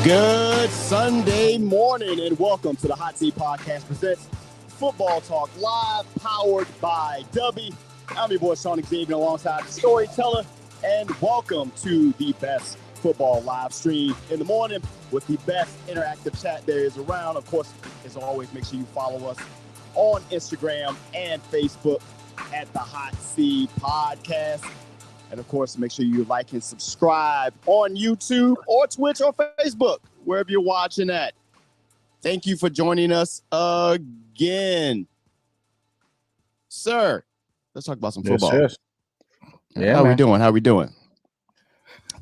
Good Sunday morning and welcome to the Hot Seat Podcast presents Football Talk Live, powered by DUBBY. I'm your boy Shawn Xavien alongside the Storyteller, and welcome to the best football live stream in the morning with the best interactive chat there is around. Of course, as always, make sure you follow us on Instagram and Facebook at the Hot Seat Podcast. And, of course, make sure you like and subscribe on YouTube or Twitch or Facebook, wherever you're watching at. Thank you for joining us again. Sir, let's talk about some football. Yes. Yeah, How we doing?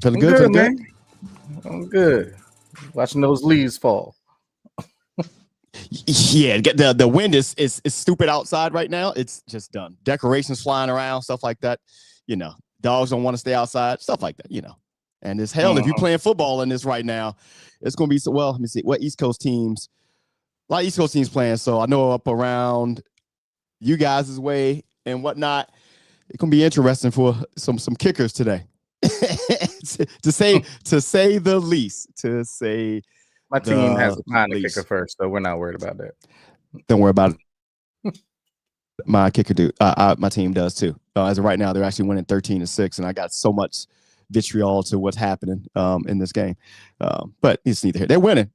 Feeling good? Feeling man. I'm good. Watching those leaves fall. Yeah, the wind is stupid outside right now. It's just done. Decorations flying around, stuff like that. You know. Dogs don't want to stay outside, stuff like that, you know. And it's hell, if you're playing football in this right now, it's going to be so, well, let me see, what East Coast teams, a lot of East Coast teams playing. So I know up around you guys' way and whatnot, it's going to be interesting for some kickers today. to say the least, my team has to find a kicker first, so we're not worried about that. Don't worry about it. My kicker my team does too. As of right now, they're actually winning 13-6, and I got so much vitriol to what's happening in this game. But it's neither here. They're winning,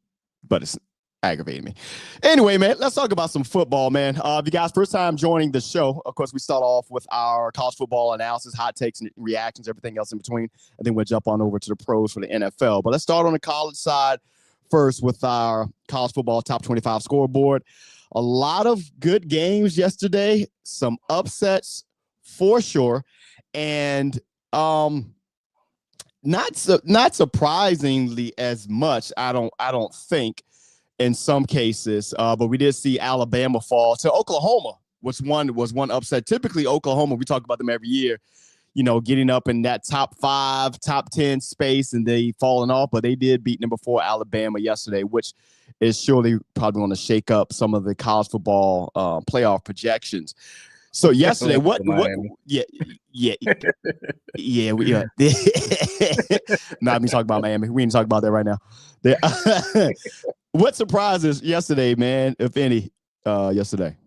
but it's aggravating me. Anyway, man, let's talk about some football, man. If you guys first time joining the show, of course, we start off with our college football analysis, hot takes and reactions, everything else in between, and then we'll jump on over to the pros for the NFL. But let's start on the college side first with our college football top 25 scoreboard. A lot of good games yesterday, some upsets for sure, and not surprisingly as much. I don't think in some cases, but we did see Alabama fall to Oklahoma, which was one upset. Typically, Oklahoma, we talk about them every year, you know, getting up in that top 5, top 10 space, and they falling off, but they did beat number 4 Alabama yesterday, which is surely probably going to shake up some of the college football playoff projections. So yesterday, what? Yeah. Not me talking about Miami. We ain't talking about that right now. What surprises yesterday, man, if any, yesterday?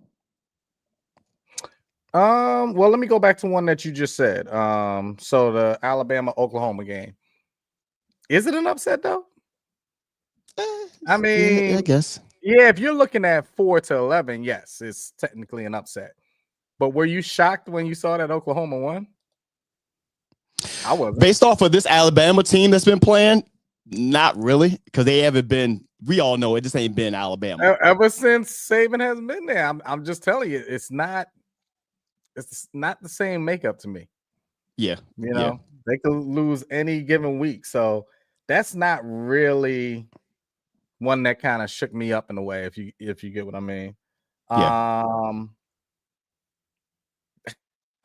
Well, let me go back to one that you just said. So the Alabama-Oklahoma game. Is it an upset though? I mean, yeah, I guess. Yeah, if you're looking at 4-11, yes, it's technically an upset. But were you shocked when you saw that Oklahoma won? I wasn't. Based off of this Alabama team that's been playing, not really, because they haven't been. We all know it just ain't been Alabama ever since Saban has been there. I'm just telling you, it's not the same makeup to me. Yeah, you know, they could lose any given week, so that's not really one that kind of shook me up in a way, if you get what I mean. Yeah.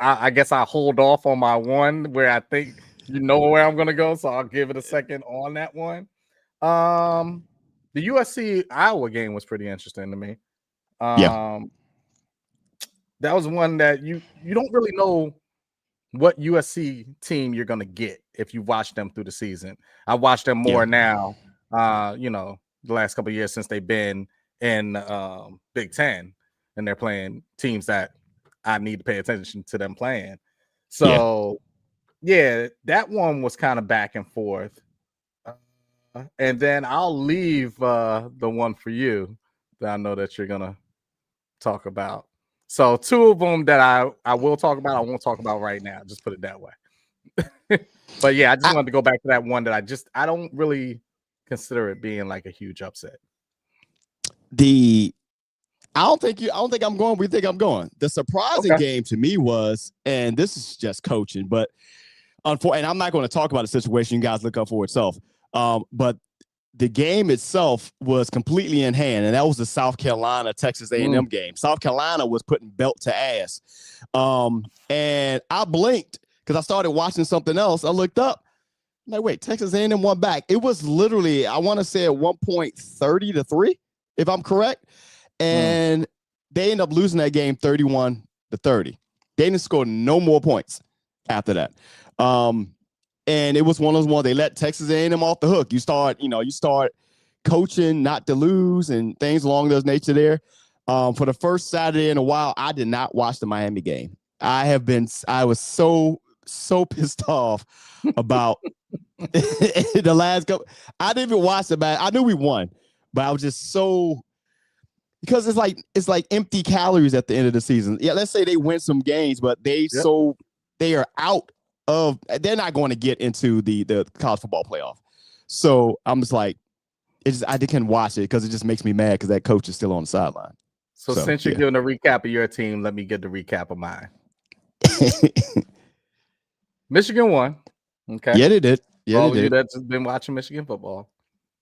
I guess I hold off on my one where I think you know where I'm gonna go, so I'll give it a second on that one. The USC Iowa game was pretty interesting to me. That was one that you don't really know what USC team you're gonna get if you watch them through the season. I watch them more now, you know, the last couple of years since they've been in Big Ten, and they're playing teams that I need to pay attention to them playing. So that one was kind of back and forth. And then I'll leave the one for you that I know that you're gonna talk about. So 2 of them that I will talk about, I won't talk about right now. Just put it that way. But yeah, I just wanted to go back to that one that I don't really consider it being like a huge upset. I don't think I'm going. We think I'm going. The surprising game to me was, and this is just coaching, but and I'm not going to talk about the situation. You guys look up for itself. But the game itself was completely in hand, and that was the South Carolina Texas A&M game. South Carolina was putting belt to ass, and I blinked because I started watching something else. I looked up, I'm like, wait, Texas A&M won back. It was literally, I want to say at one point 30-3, if I'm correct, and they ended up losing that game 31-30. They didn't score no more points after that. And it was one of those ones they let Texas A&M off the hook. You start coaching not to lose and things along those nature there. For the first Saturday in a while, I did not watch the Miami game. I was so pissed off about the last couple. I didn't even watch the match. I knew we won, but I was just so, because it's like empty calories at the end of the season. Yeah, let's say they win some games, but they are out of, they're not going to get into the college football playoff. So I'm just like, I can't watch it because it just makes me mad because that coach is still on the sideline. So since you're giving a recap of your team, let me get the recap of mine. Michigan won. Okay. Yeah, they did. Yeah, all of you that's been watching Michigan football.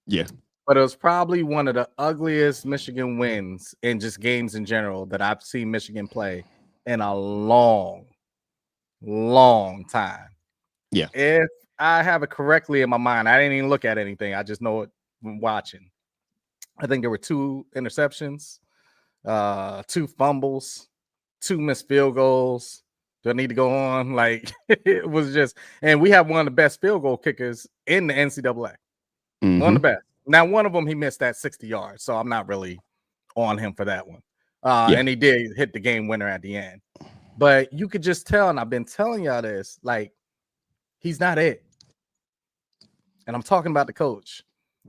Yeah. But it was probably one of the ugliest Michigan wins in just games in general that I've seen Michigan play in a long time. Yeah. If I have it correctly in my mind, I didn't even look at anything. I just know it from watching. I think there were 2 interceptions, 2 fumbles, 2 missed field goals. Do I need to go on? Like, it was just, and we have one of the best field goal kickers in the NCAA. Mm-hmm. One of the best. Now, one of them, he missed that 60 yards, so I'm not really on him for that one. And he did hit the game winner at the end. But you could just tell, and I've been telling y'all this, like, he's not it. And I'm talking about the coach.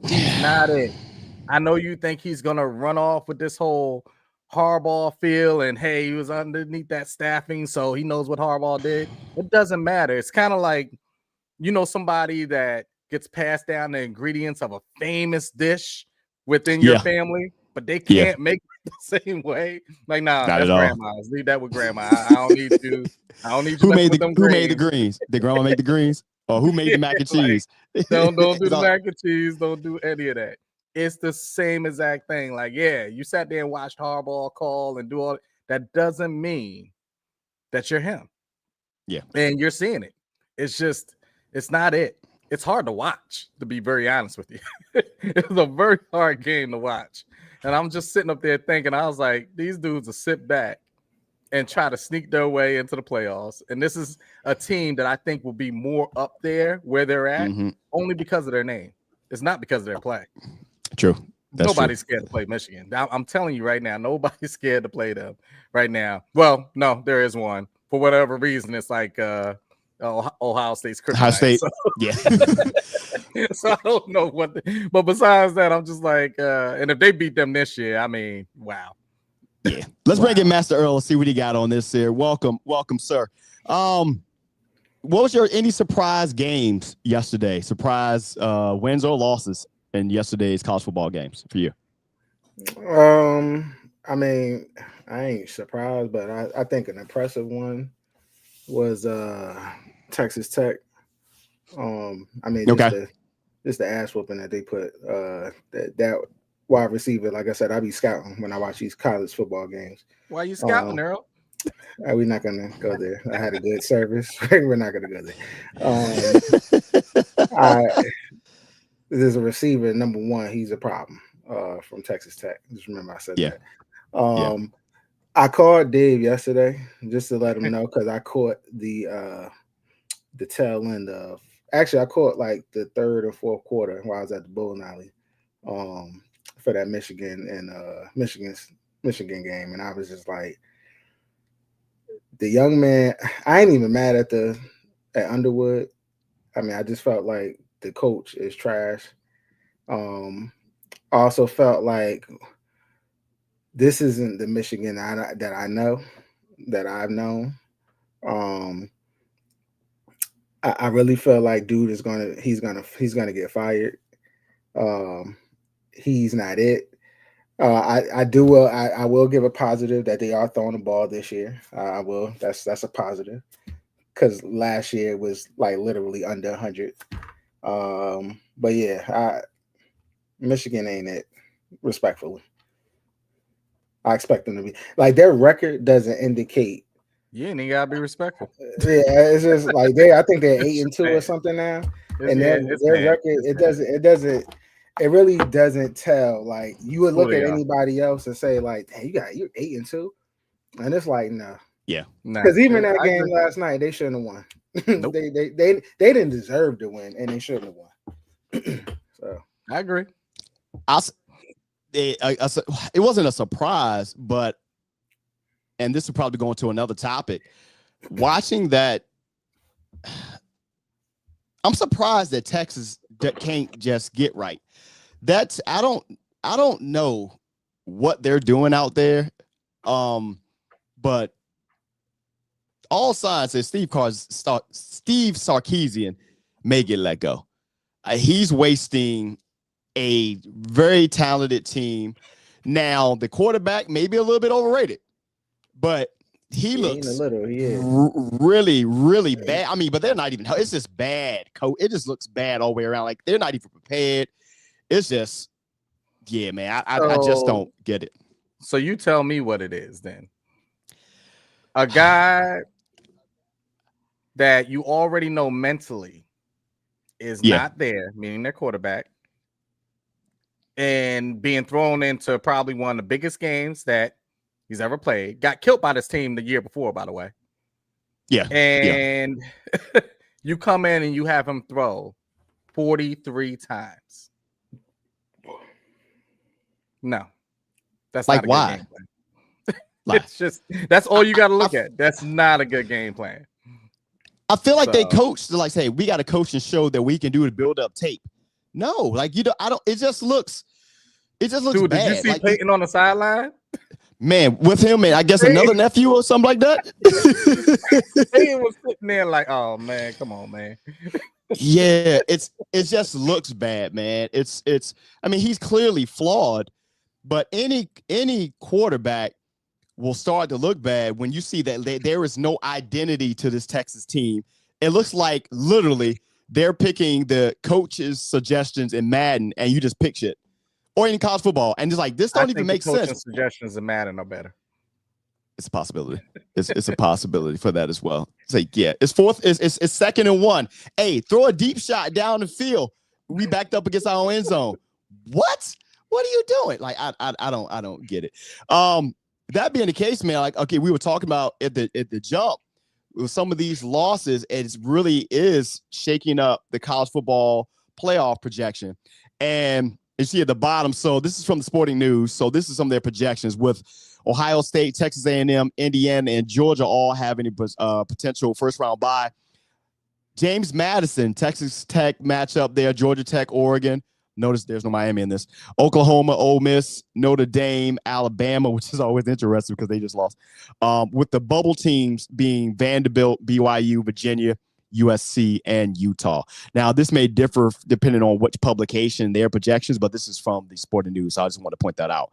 He's not it. I know you think he's going to run off with this whole Harbaugh feel and, hey, he was underneath that staffing, so he knows what Harbaugh did. It doesn't matter. It's kind of like, you know, somebody that gets passed down the ingredients of a famous dish within your family, but they can't make it the same way. Like, nah, that's grandma's. Leave that with grandma. I don't need to. I don't need to. Who made the greens? Did grandma make the greens? Or who made the mac and cheese? Like, don't do the mac and cheese. Don't do any of that. It's the same exact thing. Like, yeah, you sat there and watched Harbaugh call and do all that. Doesn't mean that you're him. Yeah. And you're seeing it. It's just, it's not it. It's hard to watch, to be very honest with you. It's a very hard game to watch. And I'm just sitting up there thinking, I was like, these dudes will sit back and try to sneak their way into the playoffs. And this is a team that I think will be more up there where they're at, only because of their name. It's not because of their play. True. Nobody's scared to play Michigan. I'm telling you right now, nobody's scared to play them right now. Well, no, there is one. For whatever reason, it's like Ohio State's kryptonite. Ohio State, So I don't know what, but besides that, I'm just like, and if they beat them this year, I mean, wow. Yeah. Let's bring in Master Earl and see what he got on this here. Welcome, sir. What was any surprise games yesterday? Surprise wins or losses in yesterday's college football games for you? I mean, I ain't surprised, but I think an impressive one was Texas Tech. I mean, just the ass whooping that they put that wide receiver. Like I said, I be scouting when I watch these college football games. Why are you scouting, Earl? We're not gonna go there. I had a good service. We're not gonna go there. There's a receiver, number one. He's a problem from Texas Tech. Just remember I said that. I called Dave yesterday just to let him know because I caught the tail end of. Actually, I caught like the third or fourth quarter while I was at the bowling alley for that Michigan game, and I was just like, the young man. I ain't even mad at Underwood. I mean, I just felt like the coach is trash. I also felt like this isn't the Michigan that I know, that I've known. I really feel like dude is he's gonna get fired. He's not it. I will give a positive that they are throwing the ball this year. I will. That's a positive because last year it was like literally under 100. But yeah, Michigan ain't it. Respectfully, I expect them to be like their record doesn't indicate. You ain't gotta be respectful. Yeah, it's just like I think they're 8-2 or something now, and their record it really doesn't tell. Like you would look at anybody else and say like, "Hey, you're 8-2," and it's like no, because even that game last night they shouldn't have won. Nope. they didn't deserve to win, and they shouldn't have won. So I agree. it wasn't a surprise, but, and this would probably go into another topic. Watching that, I'm surprised that Texas can't just get right. I don't know what they're doing out there, but all signs say Steve Sarkisian may get let go. He's wasting a very talented team. Now, the quarterback may be a little bit overrated, but he looks really, really bad. I mean, but they're not even. It's just bad. It just looks bad all the way around. Like, they're not even prepared. It's just, yeah, man. I just don't get it. So you tell me what it is then. A guy that you already know mentally is not there, meaning their quarterback, and being thrown into probably one of the biggest games that he's ever played. Got killed by this team the year before, by the way. Yeah. And you come in and you have him throw 43 times. No. That's like, not a why? good game plan. It's just, that's all you got to look at. That's not a good game plan. I feel like they coached, like, say, we got to coach and show that we can do to build up tape. No, like, it just looks Dude, bad. Did you see like, Peyton on the sideline? Man, with him and I guess another nephew or something like that. Peyton was sitting there like, oh man, come on, man. Yeah, it just looks bad, man. I mean, he's clearly flawed, but any quarterback will start to look bad when you see that there is no identity to this Texas team. It looks like literally they're picking the coach's suggestions in Madden, and you just pick shit, or in college football, and just like, this don't even make sense. Suggestions in Madden are better. It's a possibility. It's a possibility for that as well. It's like, yeah, it's 2nd and 1. Hey, throw a deep shot down the field. We backed up against our own end zone. What are you doing? Like, I don't get it. That being the case, man, like, okay, we were talking about at the jump with some of these losses, it really is shaking up the college football playoff projection. And you see at the bottom, so this is from the Sporting News. So this is some of their projections with Ohio State, Texas A&M, Indiana, and Georgia all having a potential first-round bye. James Madison, Texas Tech matchup there, Georgia Tech, Oregon. Notice there's no Miami in this. Oklahoma, Ole Miss, Notre Dame, Alabama, which is always interesting because they just lost. With the bubble teams being Vanderbilt, BYU, Virginia, USC, and Utah. Now, this may differ depending on which publication, their projections, but this is from the Sporting News, so I just want to point that out.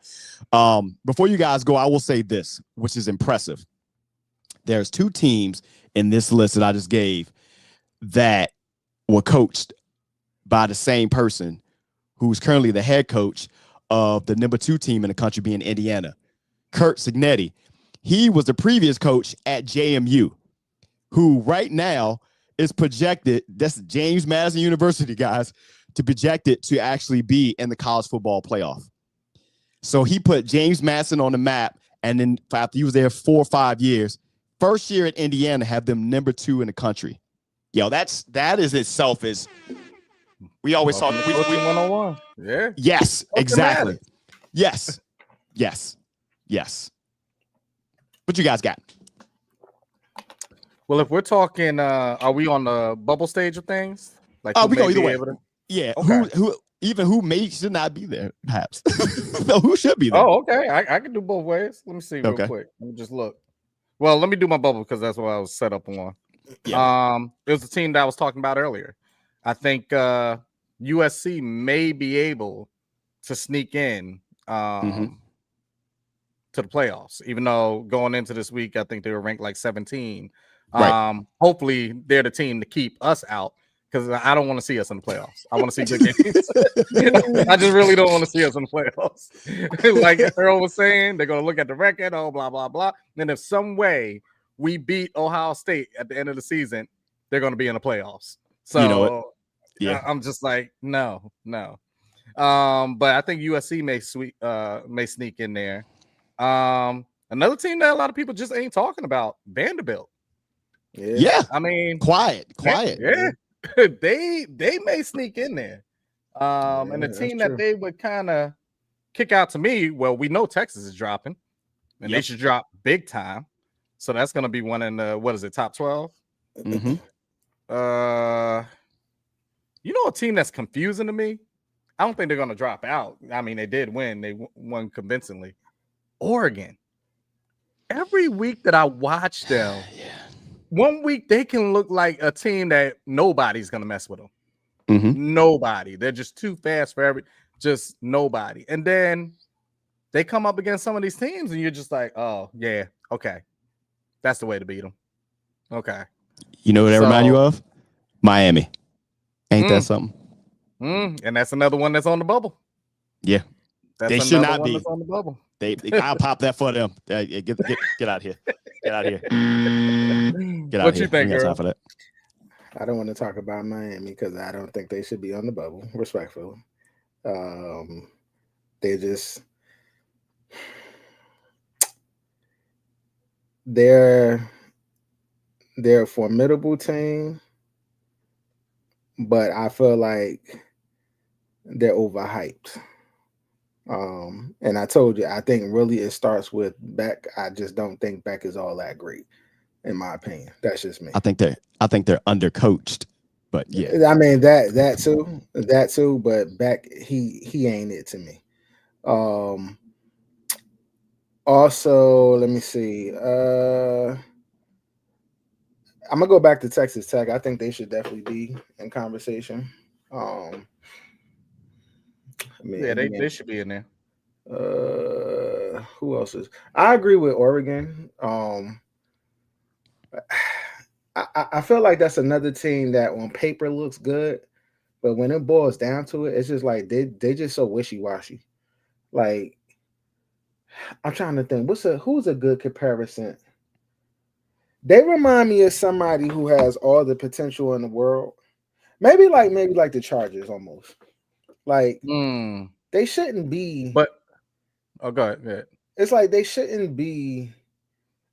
Before you guys go, I will say this, which is impressive. There's 2 teams in this list that I just gave that were coached by the same person who's currently the head coach of the number 2 team in the country, being Indiana. Curt Cignetti. He was the previous coach at JMU, who right now is projected, that's James Madison University, guys, to project it to actually be in the college football playoff. So he put James Madison on the map, and then after he was there 4 or 5 years, first year at Indiana, have them number 2 in the country. Yo, that is itself is. We always talk. We 101. Yeah. Yes, exactly. Yes. What you guys got? Well, if we're talking, are we on the bubble stage of things? Like, we go either way. Yeah. Okay. Who may should not be there, perhaps. No, who should be there? Oh, okay. I can do both ways. Let me see real quick. Let me just look. Well, let me do my bubble because that's what I was set up on. Yeah. It was the team that I was talking about earlier. I think USC may be able to sneak in to the playoffs, even though going into this week, I think they were ranked like 17. Right. Hopefully, they're the team to keep us out because I don't want to see us in the playoffs. I want to see good games. I just really don't want to see us in the playoffs. Like Earl was saying, they're going to look at the record, blah, blah, blah. And if some way we beat Ohio State at the end of the season, they're going to be in the playoffs. So, you know, yeah, I'm just like, no. But I think USC may sneak in there. Another team that a lot of people just ain't talking about, Vanderbilt. Yeah. I mean, quiet. Yeah. they may sneak in there. And the team that they would kind of kick out to me, well, we know Texas is dropping, and they should drop big time. So that's going to be one in the, what is it, top 12? Mm-hmm. You know, a team that's confusing to me. I don't think they're going to drop out. I mean, they did win. They won convincingly. Oregon. Every week that I watch them, 1 week they can look like a team that nobody's going to mess with them. Mm-hmm. Nobody. They're just too fast for just nobody. And then they come up against some of these teams, and you're just like, oh, yeah, okay. That's the way to beat them. Okay. You know what I remind you of? Miami. Ain't that something? And that's another one that's on the bubble. Yeah. They should not be on the bubble. I'll pop that for them. Get out here. Get out here. Get out what here. You think, time for that. I don't want to talk about Miami because I don't think they should be on the bubble, respectfully. They just they're a formidable team, but I feel like they're overhyped. And I told you, I think really it starts with Beck. I just don't think Beck is all that great, in my opinion. That's just me. I think they're undercoached, but yeah. I mean that too. But Beck, he ain't it to me. Also, let me see. I'm gonna go back to Texas Tech. I think they should definitely be in conversation. They should be in there. Who else is? I agree with Oregon. I feel like that's another team that on paper looks good, but when it boils down to it, it's just like they just so wishy-washy. Like, I'm trying to think, who's a good comparison? They remind me of somebody who has all the potential in the world. Maybe like the Chargers almost. Like they shouldn't be. But go ahead. It's like they shouldn't be,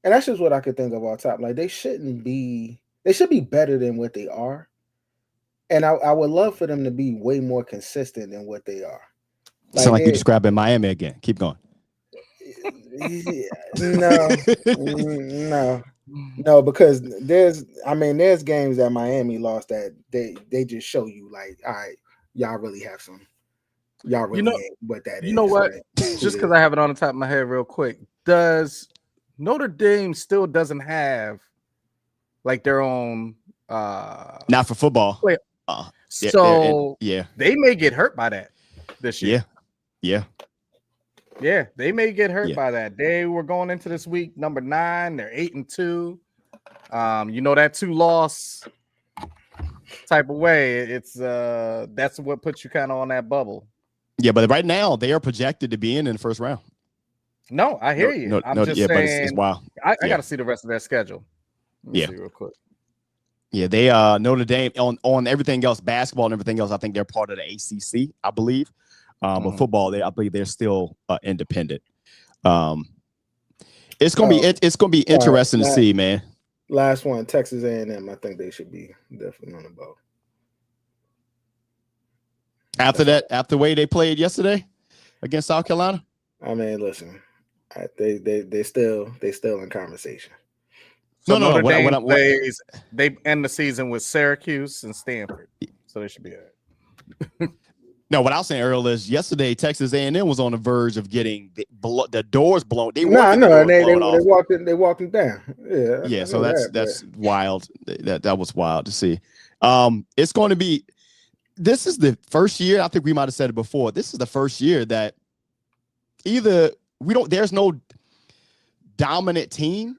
and that's just what I could think of all top. Like they shouldn't be. They should be better than what they are. And I would love for them to be way more consistent than what they are. Sound like you're describing Miami again. Keep going. No, because there's games that Miami lost that they just show you like, all right, y'all really have some. Y'all really ain't what that is. You know what? Right? Just because I have it on the top of my head real quick. Does Notre Dame still doesn't have like their own not for football. So they may get hurt by that this year. Yeah, they may get hurt by that. They were going into this week number 9. They're 8-2. You know, that 2-loss type of way. It's that's what puts you kind of on that bubble. Yeah, but right now they are projected to be in the first round. No, I hear you. I'm just saying, but it's wild. I got to see the rest of their schedule. Let me see real quick. Yeah, they Notre Dame on everything else, basketball and everything else. I think they're part of the ACC, I believe. But football, I believe they're still independent. It's gonna be interesting to see, man. Last one, Texas A&M. I think they should be definitely on the boat. After the way they played yesterday against South Carolina. I mean, listen, they still in conversation. So Notre Dame plays. They end the season with Syracuse and Stanford, so they should be all right. No, what I was saying, Earl, is yesterday Texas A&M was on the verge of getting the doors blown. They walked them down. Yeah. So that's wild. That was wild to see. It's going to be. This is the first year. I think we might have said it before. This is the first year that there's no dominant team,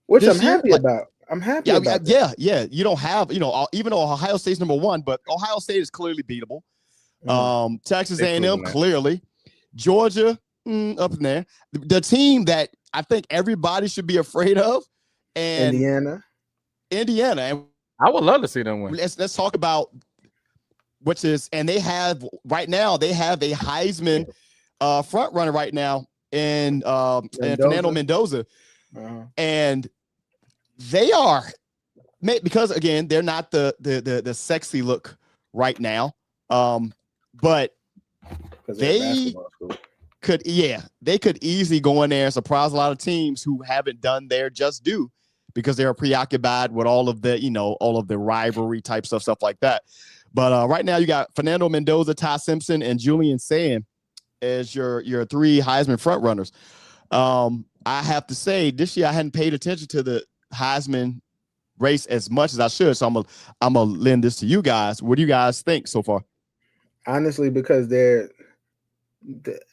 which I'm happy about. I'm happy about that. Yeah. You don't have, even though Ohio State's number 1, but Ohio State is clearly beatable. Texas A&M clearly, Georgia up in there. The team that I think everybody should be afraid of, and Indiana. And I would love to see them win. Let's talk about they have right now. They have a Heisman front runner right now in Fernando Mendoza, and they are because again they're not the sexy look right now. but they could easily go in there and surprise a lot of teams who haven't done their just due because they're preoccupied with all of the rivalry type stuff like that. But right now you got Fernando Mendoza, Ty Simpson, and Julian Sand as your three Heisman front runners. I have to say this year I hadn't paid attention to the Heisman race as much as I should. So I'm gonna lend this to you guys. What do you guys think so far? Honestly, because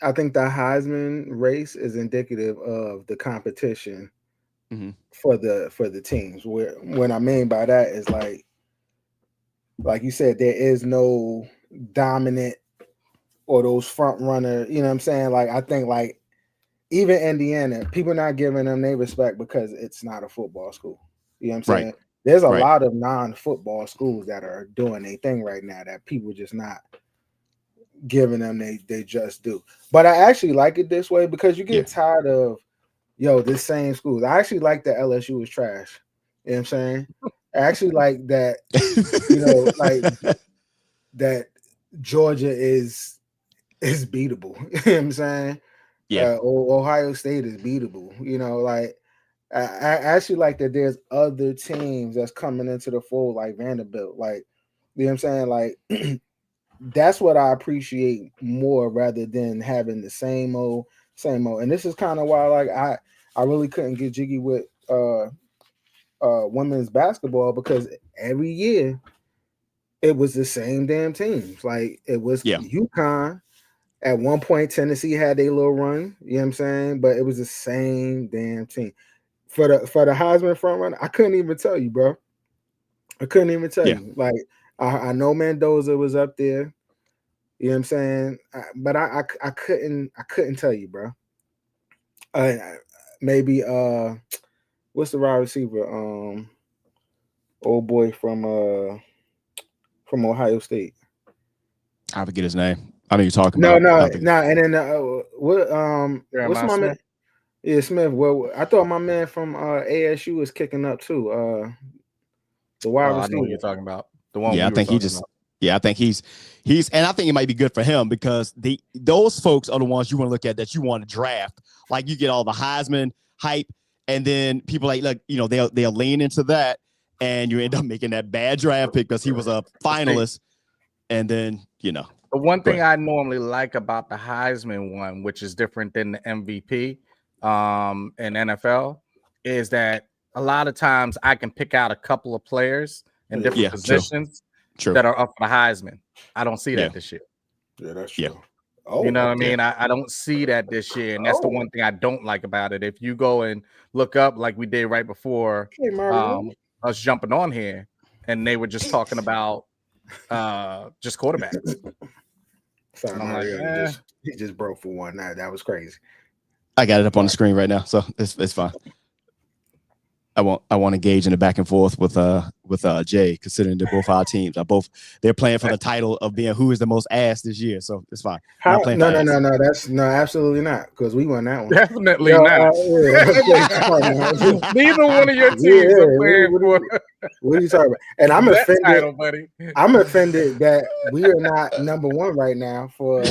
I think the Heisman race is indicative of the competition for the teams. What I mean by that is like you said, there is no dominant or those front runner. You know what I'm saying? Like I think like even Indiana, people not giving them their respect because it's not a football school. You know what I'm saying? Right. There's a lot of non-football schools that are doing their thing right now that people just not giving them they just do. But I actually like it this way because you get tired of this same schools. I actually like that LSU is trash. You know what I'm saying? I actually like that, like that Georgia is beatable. You know what I'm saying? Yeah. Ohio State is beatable. I actually like that there's other teams that's coming into the fold like Vanderbilt. Like, you know what I'm saying? Like that's what I appreciate more rather than having the same old. And this is kind of why like I really couldn't get jiggy with women's basketball because every year it was the same damn teams. Like it was UConn. At one point, Tennessee had a little run, you know what I'm saying? But it was the same damn team. For the Heisman front runner, I couldn't even tell you, bro. I couldn't even tell you. Like I know Mendoza was up there, you know what I'm saying? But I couldn't tell you, bro. Maybe what's the wide receiver? Old boy from Ohio State. I forget his name. I know you're talking about. No. And then what's my man? Yeah, Smith. Well, I thought my man from ASU was kicking up too. The wide receiver. I know what you're talking about. The one. Yeah, I think he just. About. Yeah, I think he's, and I think it might be good for him because those folks are the ones you want to look at that you want to draft. Like you get all the Heisman hype, and then people like they'll lean into that, and you end up making that bad draft pick because he was a finalist, and then The one thing I normally like about the Heisman one, which is different than the MVP in NFL, is that a lot of times I can pick out a couple of players in different positions that are up for the Heisman. I don't see that this year. Yeah, that's true. Yeah. Oh, you know what I mean? I don't see that this year, and that's the one thing I don't like about it. If you go and look up like we did right before us jumping on here, and they were just talking about just quarterbacks. Sorry, Mario, he just broke for one. That was crazy. I got it up on the screen right now, so it's fine. I want to engage in the back and forth with Jay, considering they're both our teams. They're playing for the title of being who is the most ass this year, so it's fine. No, that's absolutely not, because we won that one. Definitely not. Neither one of your teams are playing for. What are you talking about? And I'm offended, title, buddy. I'm offended that we are not number one right now for.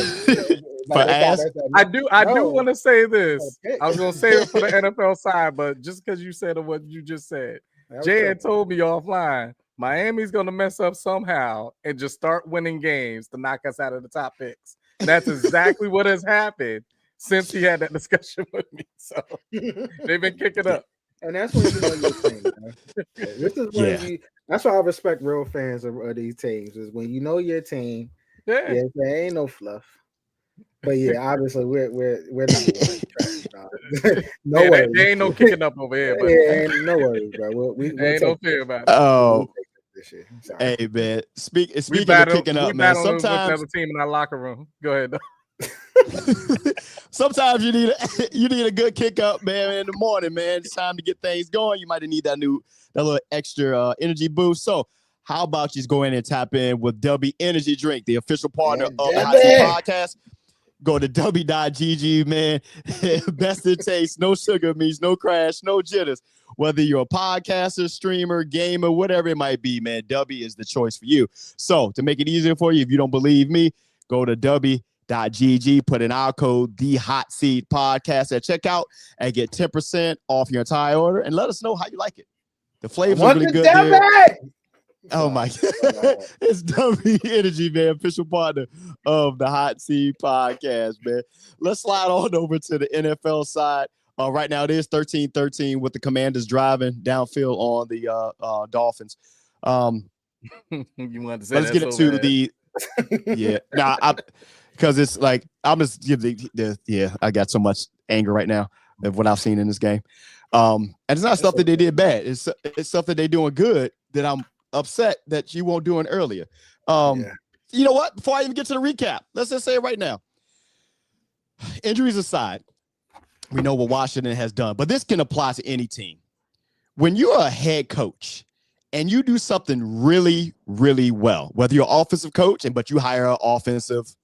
I do want to say this. I was going to say it for the NFL side, but just because you said what you just said, Jay had told me offline, Miami's going to mess up somehow and just start winning games to knock us out of the top picks. That's exactly what has happened since he had that discussion with me. So they've been kicking up. And that's when you know your team. This is when that's why I respect real fans of these teams, is when you know your team. Yeah, there ain't no fluff. But yeah, obviously we're number one. No worries. There ain't no kicking up over here. But ain't no worries, bro. We'll ain't no fear about it. Oh, hey man. Speaking of kicking up, man. Sometimes a team in our locker room. Go ahead. Sometimes you need a good kick up, man, in the morning, man. It's time to get things going. You might need that little extra energy boost. So how about you just go in and tap in with DUBBY Energy Drink, the official partner of the Hot Seat Podcast. Go to dubby.gg, man. Best it tastes. No sugar means no crash, no jitters. Whether you're a podcaster, streamer, gamer, whatever it might be, man, DUBBY is the choice for you. So to make it easier for you, if you don't believe me, go to DUBBY.GG, put in our code, THEHOTSEEDPODCAST at checkout, and get 10% off your entire order. And let us know how you like it. The flavors are really good there. Oh my God. It's DUBBY Energy, man, official partner of the Hot Seat Podcast, man. Let's slide on over to the NFL side. Right now it is 13-13 with the Commanders driving downfield on the Dolphins. You want to say let's get into the because it's like I'm just I got so much anger right now of what I've seen in this game. And it's not stuff that they did bad. It's stuff that they're doing good that I'm upset that you won't do it earlier. You know what? Before I even get to the recap, let's just say it right now. Injuries aside, we know what Washington has done, but this can apply to any team. When you're a head coach and you do something really, really well, whether you're an offensive coach but you hire an offensive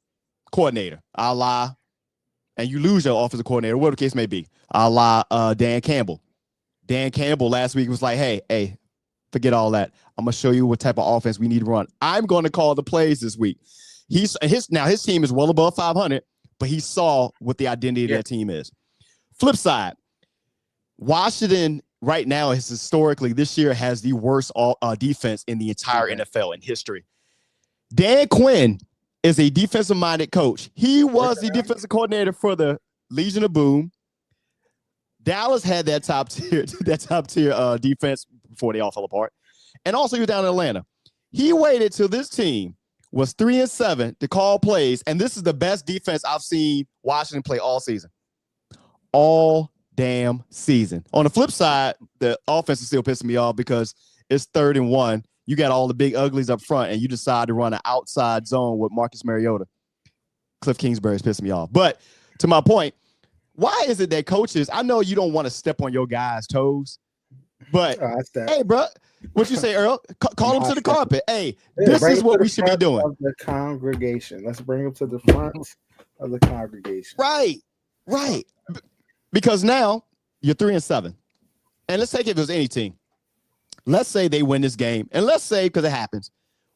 coordinator, a la, and you lose your offensive coordinator, whatever the case may be, a la Dan Campbell. Dan Campbell last week was like, hey, forget all that. I'm going to show you what type of offense we need to run. I'm going to call the plays this week. His team is well above 500, but he saw what the identity of that team is. Flip side, Washington right now is historically this year has the worst defense in the entire NFL in history. Dan Quinn is a defensive-minded coach. He was the defensive coordinator for the Legion of Boom. Dallas had that top tier defense before they all fell apart. And also, he was down in Atlanta. He waited till this team was 3-7 to call plays, and this is the best defense I've seen Washington play all season. All damn season. On the flip side, the offense is still pissing me off because it's 3rd and 1. You got all the big uglies up front, and you decide to run an outside zone with Marcus Mariota. Cliff Kingsbury is pissing me off. But to my point, why is it that coaches, I know you don't want to step on your guys' toes, but hey, bro, what you say, Earl? Call them to the carpet. Hey, this is what we should be doing. Of the congregation. Let's bring them to the front of the congregation. Right. Because now you're 3-7. And let's take it if it was any team. Let's say they win this game. And let's say, because it happens,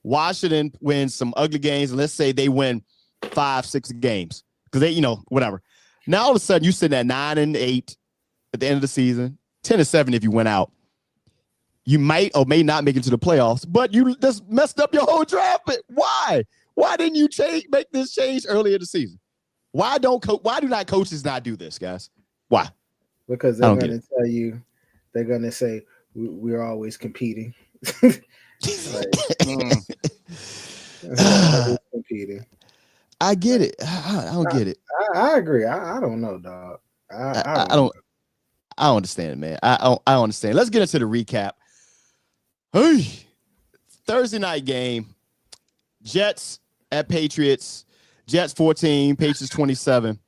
Washington wins some ugly games. And let's say they win 5-6 games. Because they, whatever. Now all of a sudden you're sitting at 9-8 at the end of the season, 10-7 if you went out. You might or may not make it to the playoffs, but you just messed up your whole draft pick. Why? Why didn't you make this change earlier in the season? Why do not coaches not do this, guys? Why? Because they're going to tell you, they're going to say, we're always competing. Competing. I get it. I don't get it. I agree. I don't know, dog. I don't understand it, man. I don't understand. Let's get into the recap. Hey, Thursday night game. Jets at Patriots. Jets 14, Patriots 27.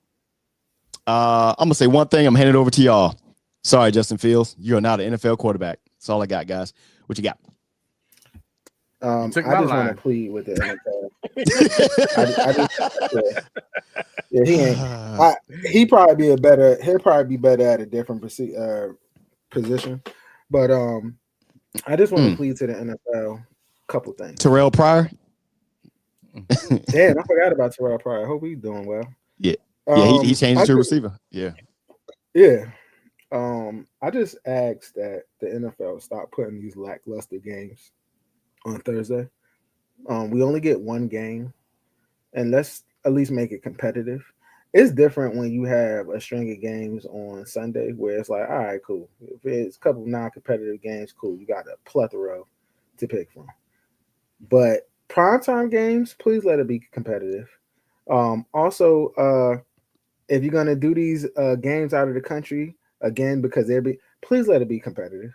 I'm going to say one thing. I'm handing it over to y'all. Sorry, Justin Fields. You are not an NFL quarterback. That's all I got, guys. What you got? I just want to plead with the NFL. He'll probably be better at a different position. But I just want to plead to the NFL a couple things. Terrell Pryor? Damn, I forgot about Terrell Pryor. I hope he's doing well. Yeah. He changed to receiver. Yeah. I just asked that the NFL stop putting these lackluster games on Thursday. We only get one game, and let's at least make it competitive. It's different when you have a string of games on Sunday where it's like, all right, cool. If it's a couple of non-competitive games, cool. You got a plethora to pick from. But primetime games, please let it be competitive. Also, if you're gonna do these games out of the country again, because please let it be competitive.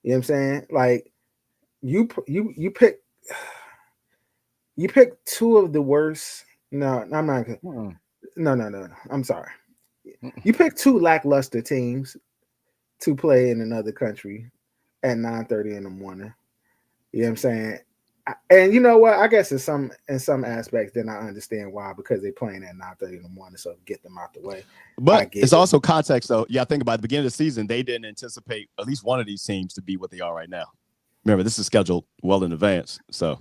You know what I'm saying? Like you pick two of the worst. No, I'm not. No. I'm sorry. You pick two lackluster teams to play in another country at 9:30 in the morning. You know what I'm saying? And you know what? I guess in some aspects, then I understand why, because they're playing at 9:30 in the morning, so get them out the way. But it's also context, though. Yeah, I think about the beginning of the season, they didn't anticipate at least one of these teams to be what they are right now. Remember, this is scheduled well in advance. So,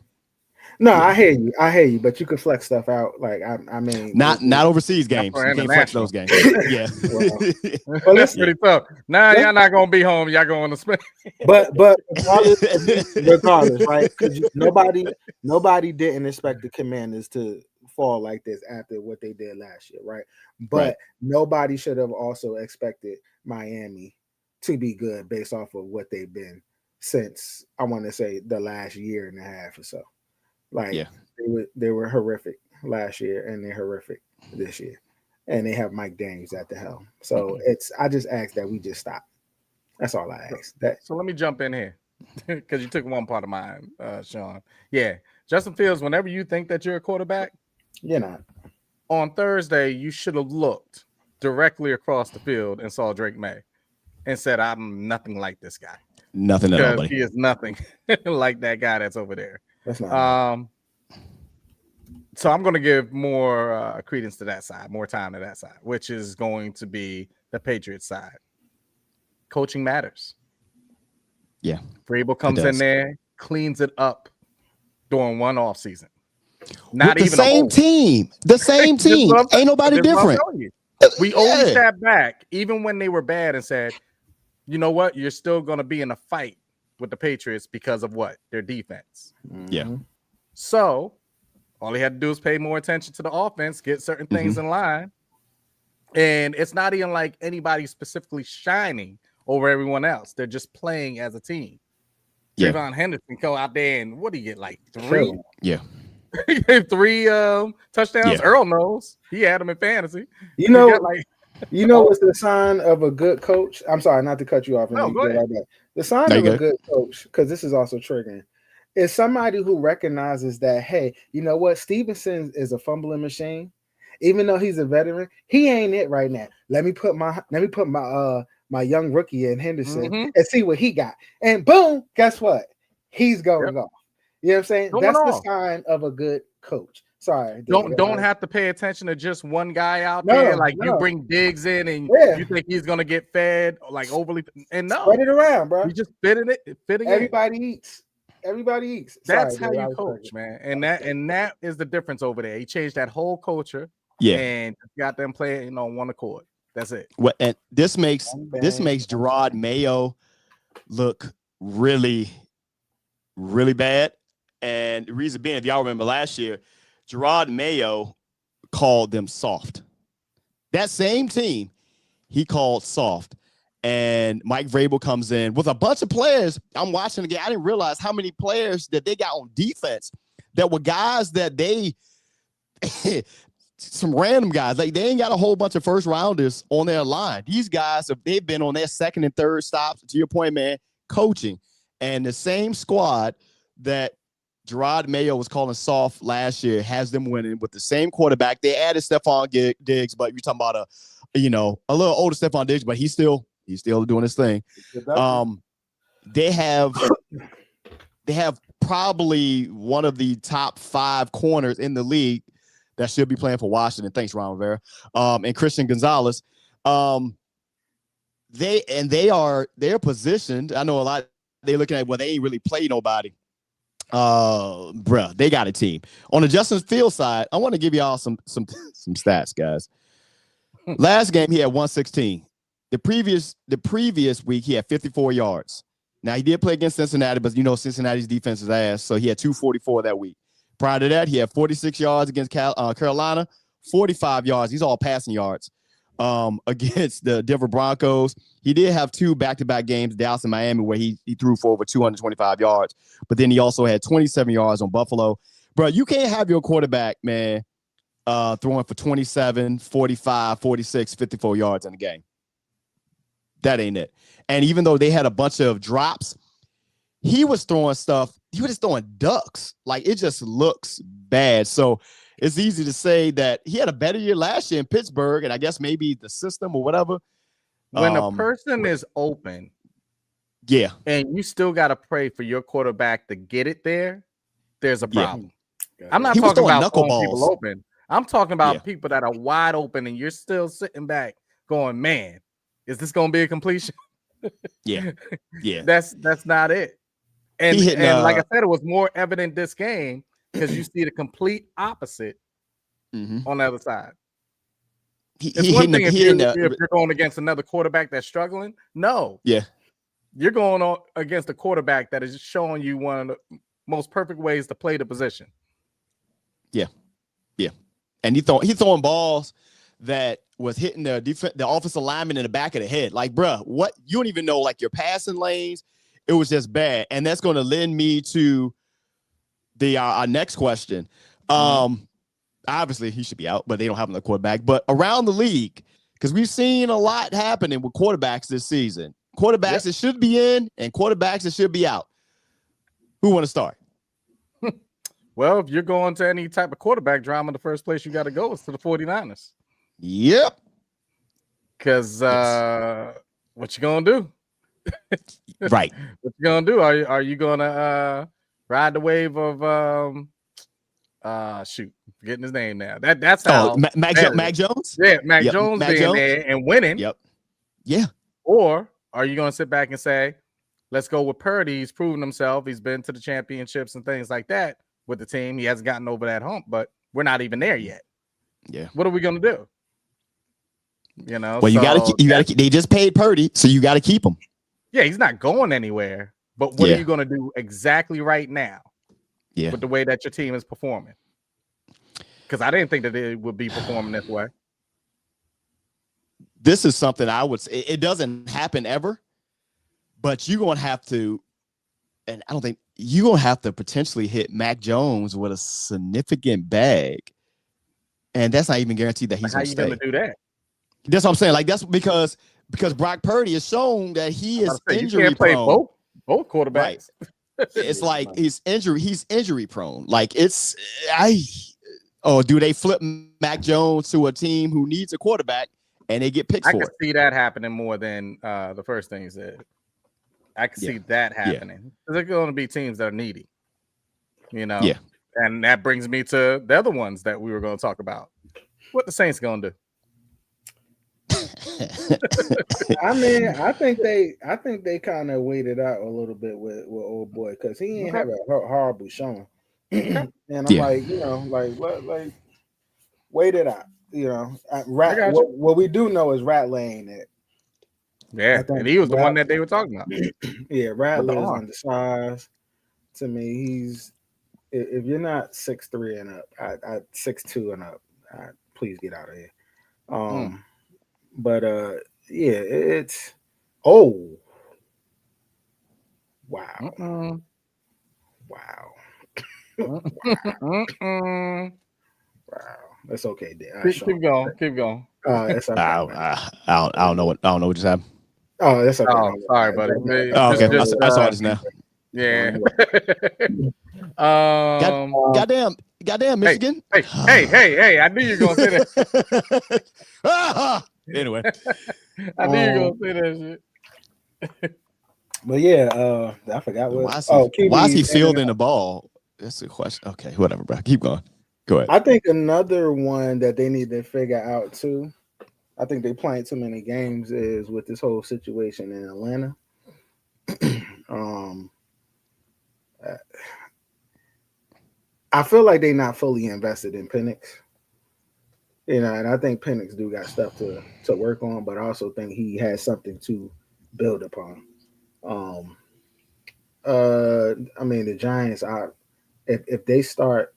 No, I hear you, but you can flex stuff out. Like I mean, not overseas games. You can't flex those games. Yeah. Well, that's pretty tough. Now y'all not gonna be home. Y'all going to spend. But regardless, right? Because nobody didn't expect the Commanders to fall like this after what they did last year, right? But nobody should have also expected Miami to be good based off of what they've been since, I want to say, the last year and a half or so. Like they were horrific last year and they're horrific this year. And they have Mike Daniels at the helm. So I just ask that we just stop. That's all I ask. So let me jump in here because you took one part of mine, Shawn. Yeah. Justin Fields, whenever you think that you're a quarterback, you're not. On Thursday, you should have looked directly across the field and saw Drake May and said, I'm nothing like this guy. Nothing at all, buddy. He is nothing like that guy that's over there. That's not so I'm going to give more credence to that side, more time to that side, which is going to be the Patriots side. Coaching matters. Yeah. Vrabel comes in there, cleans it up during one off season. Not with even the same team. The same team. Ain't nobody different. We always sat back, even when they were bad, and said, you know what? You're still going to be in a fight with the Patriots because of what? Their defense. Yeah. So all he had to do is pay more attention to the offense, get certain things in line. And it's not even like anybody specifically shining over everyone else. They're just playing as a team. Yeah. Trayvon Henderson go out there and what do you get? Like 3? Yeah. 3 touchdowns. Yeah. Earl knows. He had them in fantasy. You know what's the sign of a good coach? I'm sorry, not to cut you off. No, go ahead. The sign of a good coach, because this is also triggering, is somebody who recognizes that, hey, you know what? Stevenson is a fumbling machine. Even though he's a veteran, he ain't it right now. Let me put my young rookie in Henderson and see what he got. And boom, guess what? He's going off. You know what I'm saying? That's the sign of a good coach. Sorry. Don't have to pay attention to just one guy out there. Like you bring Diggs in and you think he's gonna get fed like overly and no. Spread it around, bro. You just fitting Everybody eats. Everybody eats. That's how you coach, man. And that is the difference over there. He changed that whole culture. Yeah, and got them playing on one accord. That's it. Well, and this makes Gerard Mayo look really, really bad. And the reason being, if y'all remember last year, Gerard Mayo called them soft. That same team, he called soft. And Mike Vrabel comes in with a bunch of players. I'm watching again. I didn't realize how many players that they got on defense that were guys that they some random guys. Like they ain't got a whole bunch of first rounders on their line. These guys they've been on their second and third stops, to your point, man, coaching. And the same squad that Gerard Mayo was calling soft last year has them winning with the same quarterback. They added Stephon Diggs, but you're talking about a little older Stephon Diggs, but he's still doing his thing. They have probably one of the top 5 corners in the league that should be playing for Washington. Thanks, Ron Rivera. And Christian Gonzalez. They're positioned. I know a lot. They're looking at they ain't really played nobody. Bruh, they got a team. On the Justin Fields side, I want to give y'all some stats, guys. Last game he had 116. The previous week he had 54 yards. Now he did play against Cincinnati, but Cincinnati's defense is ass, so he had 244 that week. Prior to that, he had 46 yards against Carolina, 45 yards. These are all passing yards against the Denver Broncos. He did have 2 back-to-back games, Dallas and Miami, where he threw for over 225 yards. But then he also had 27 yards on Buffalo. Bro, you can't have your quarterback, man, throwing for 27, 45, 46, 54 yards in the game. That ain't it. And even though they had a bunch of drops, he was throwing stuff. He was just throwing ducks. Like, it just looks bad. So it's easy to say that he had a better year last year in Pittsburgh, and I guess maybe the system or whatever. When a person is open, and you still got to pray for your quarterback to get it there, there's a problem. Yeah. I'm not talking about people open. I'm talking about people that are wide open, and you're still sitting back going, man, is this going to be a completion? Yeah. Yeah. That's not it. And like I said, it was more evident this game because you see the complete opposite on the other side. It's one thing if you're going against another quarterback that's struggling. No. Yeah. You're going on against a quarterback that is showing you one of the most perfect ways to play the position. Yeah. Yeah. And he throwing balls that was hitting the offensive lineman in the back of the head. Like, bruh, what? You don't even know, like, your passing lanes. It was just bad. And that's going to lend me to our next question. Obviously, he should be out, but they don't have another quarterback. But around the league, because we've seen a lot happening with quarterbacks this season. Quarterbacks that should be in and quarterbacks that should be out. Who want to start? Well, if you're going to any type of quarterback drama, the first place you got to go is to the 49ers. Yep. Because what you going to do? Right. What you going to do? Are you going to ride the wave of forgetting his name now. That's how Mac Jones? Yeah, Mac Jones being there and winning. Yep. Yeah. Or are you going to sit back and say, let's go with Purdy? He's proven himself. He's been to the championships and things like that with the team. He hasn't gotten over that hump, but we're not even there yet. Yeah. What are we going to do? You know, well, you gotta keep. They just paid Purdy, so you got to keep him. Yeah, he's not going anywhere. But what are you going to do exactly right now? Yeah, with the way that your team is performing, because I didn't think that it would be performing this way. This is something I would say it doesn't happen ever, but you're gonna have to, and I don't think you're gonna have to potentially hit Mac Jones with a significant bag, and that's not even guaranteed that he's gonna stay. How you gonna do that? That's what I'm saying. Like, that's because Brock Purdy has shown that he is injury prone. Both quarterbacks. Right. It's like he's injury prone. Like, do they flip Mac Jones to a team who needs a quarterback and they get picked for it? I can see that happening more than the first thing you said. I can see that happening. There's going to be teams that are needy, you know. Yeah. And that brings me to the other ones that we were going to talk about. What the Saints going to do? I mean, I think they kind of waited out a little bit with old boy because he ain't have a horrible showing. And I'm like, you know, like wait it out. You know, what we do know is Rattler ain't it. Yeah, and he was the one that they were talking about. Yeah, Rattler is undersized. To me, he's if you're not 6'3" and up, 6'2" and up, please get out of here. But it's wow. Wow. Wow. That's okay, Dan. Keep going. That's okay, I don't know what just happened. Oh, that's okay. Oh, sorry, buddy. Okay, I saw this now. Yeah. Goddamn, Michigan. Hey! I knew you were gonna say that. Anyway, I knew you were gonna say that shit. But yeah, I forgot what. Why is he fielding the ball? That's the question. Okay, whatever, bro. Keep going. Go ahead. I think another one that they need to figure out too. I think they playing too many games is with this whole situation in Atlanta. I feel like they're not fully invested in Penix. You know, and I think Penix do got stuff to work on, but I also think he has something to build upon. I mean, the Giants if they start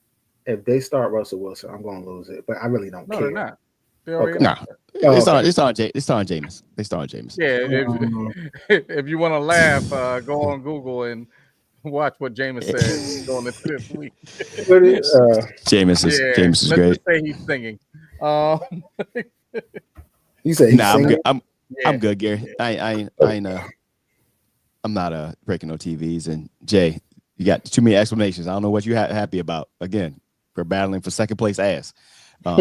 Russell Wilson, I'm gonna lose it. But I really don't care. They're not. It's on Jameis. They start Jameis. Yeah, if you want to laugh, go on Google and watch what Jameis said going this fifth week. Jameis is great. Let's just say he's singing. You say nah, I'm good. I'm good, Gary. I ain't I'm not breaking no TVs. And Jay, you got too many explanations. I don't know what you happy about. Again, we're battling for second place ass. Oh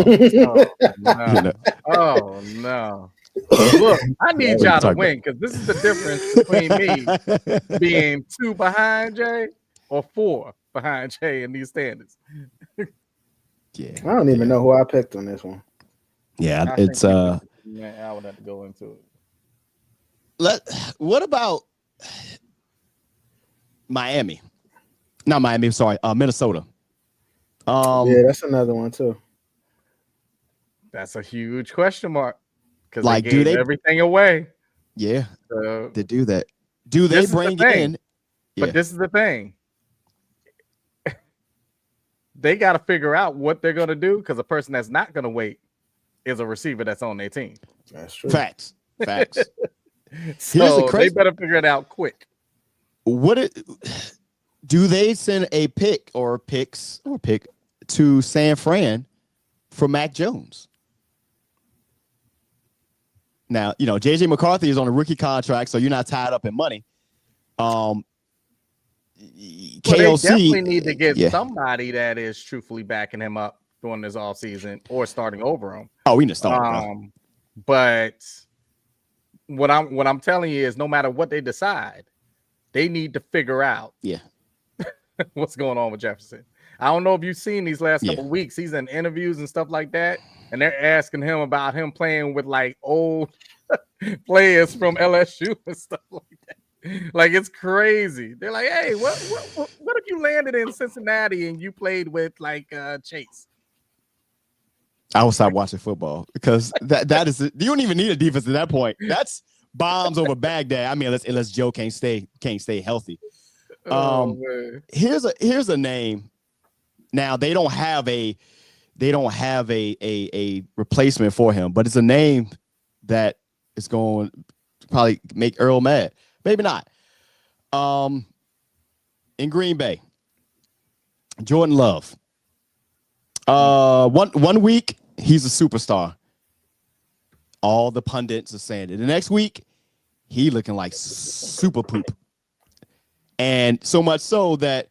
no. Look, I need y'all to win because this is the difference between me being 2 behind Jay or 4 behind Jay in these standards. Yeah, I don't even know who I picked on this one. Yeah, I would have to go into it. What about Miami? Not Miami, sorry, Minnesota. Yeah, that's another one too. That's a huge question mark because like, they gave everything away. Yeah, to do that. Do they bring in? Yeah. But this is the thing. They got to figure out what they're going to do because a person that's not going to wait is a receiver that's on their team. That's true. Facts. So they better figure it out quick. Do they send a pick to San Fran for Mac Jones? Now, JJ McCarthy is on a rookie contract, so you're not tied up in money. KOC, they definitely need to get somebody that is truthfully backing him up during this offseason or starting over him. Oh, we need to start. But what I'm telling you is, no matter what they decide, they need to figure out what's going on with Jefferson. I don't know if you've seen these last couple of weeks. He's in interviews and stuff like that, and they're asking him about him playing with like old players from LSU and stuff like that. Like, it's crazy. They're like, hey, what if you landed in Cincinnati and you played with like Chase? I will stop watching football because that is you don't even need a defense at that point. That's bombs over Baghdad. I mean, unless Joe can't stay healthy. Here's a name. Now they don't have a replacement for him, but it's a name that is going to probably make Earl mad. Maybe not. In Green Bay, Jordan Love. One week he's a superstar. All the pundits are saying it. The next week, he looking like super poop. And so much so that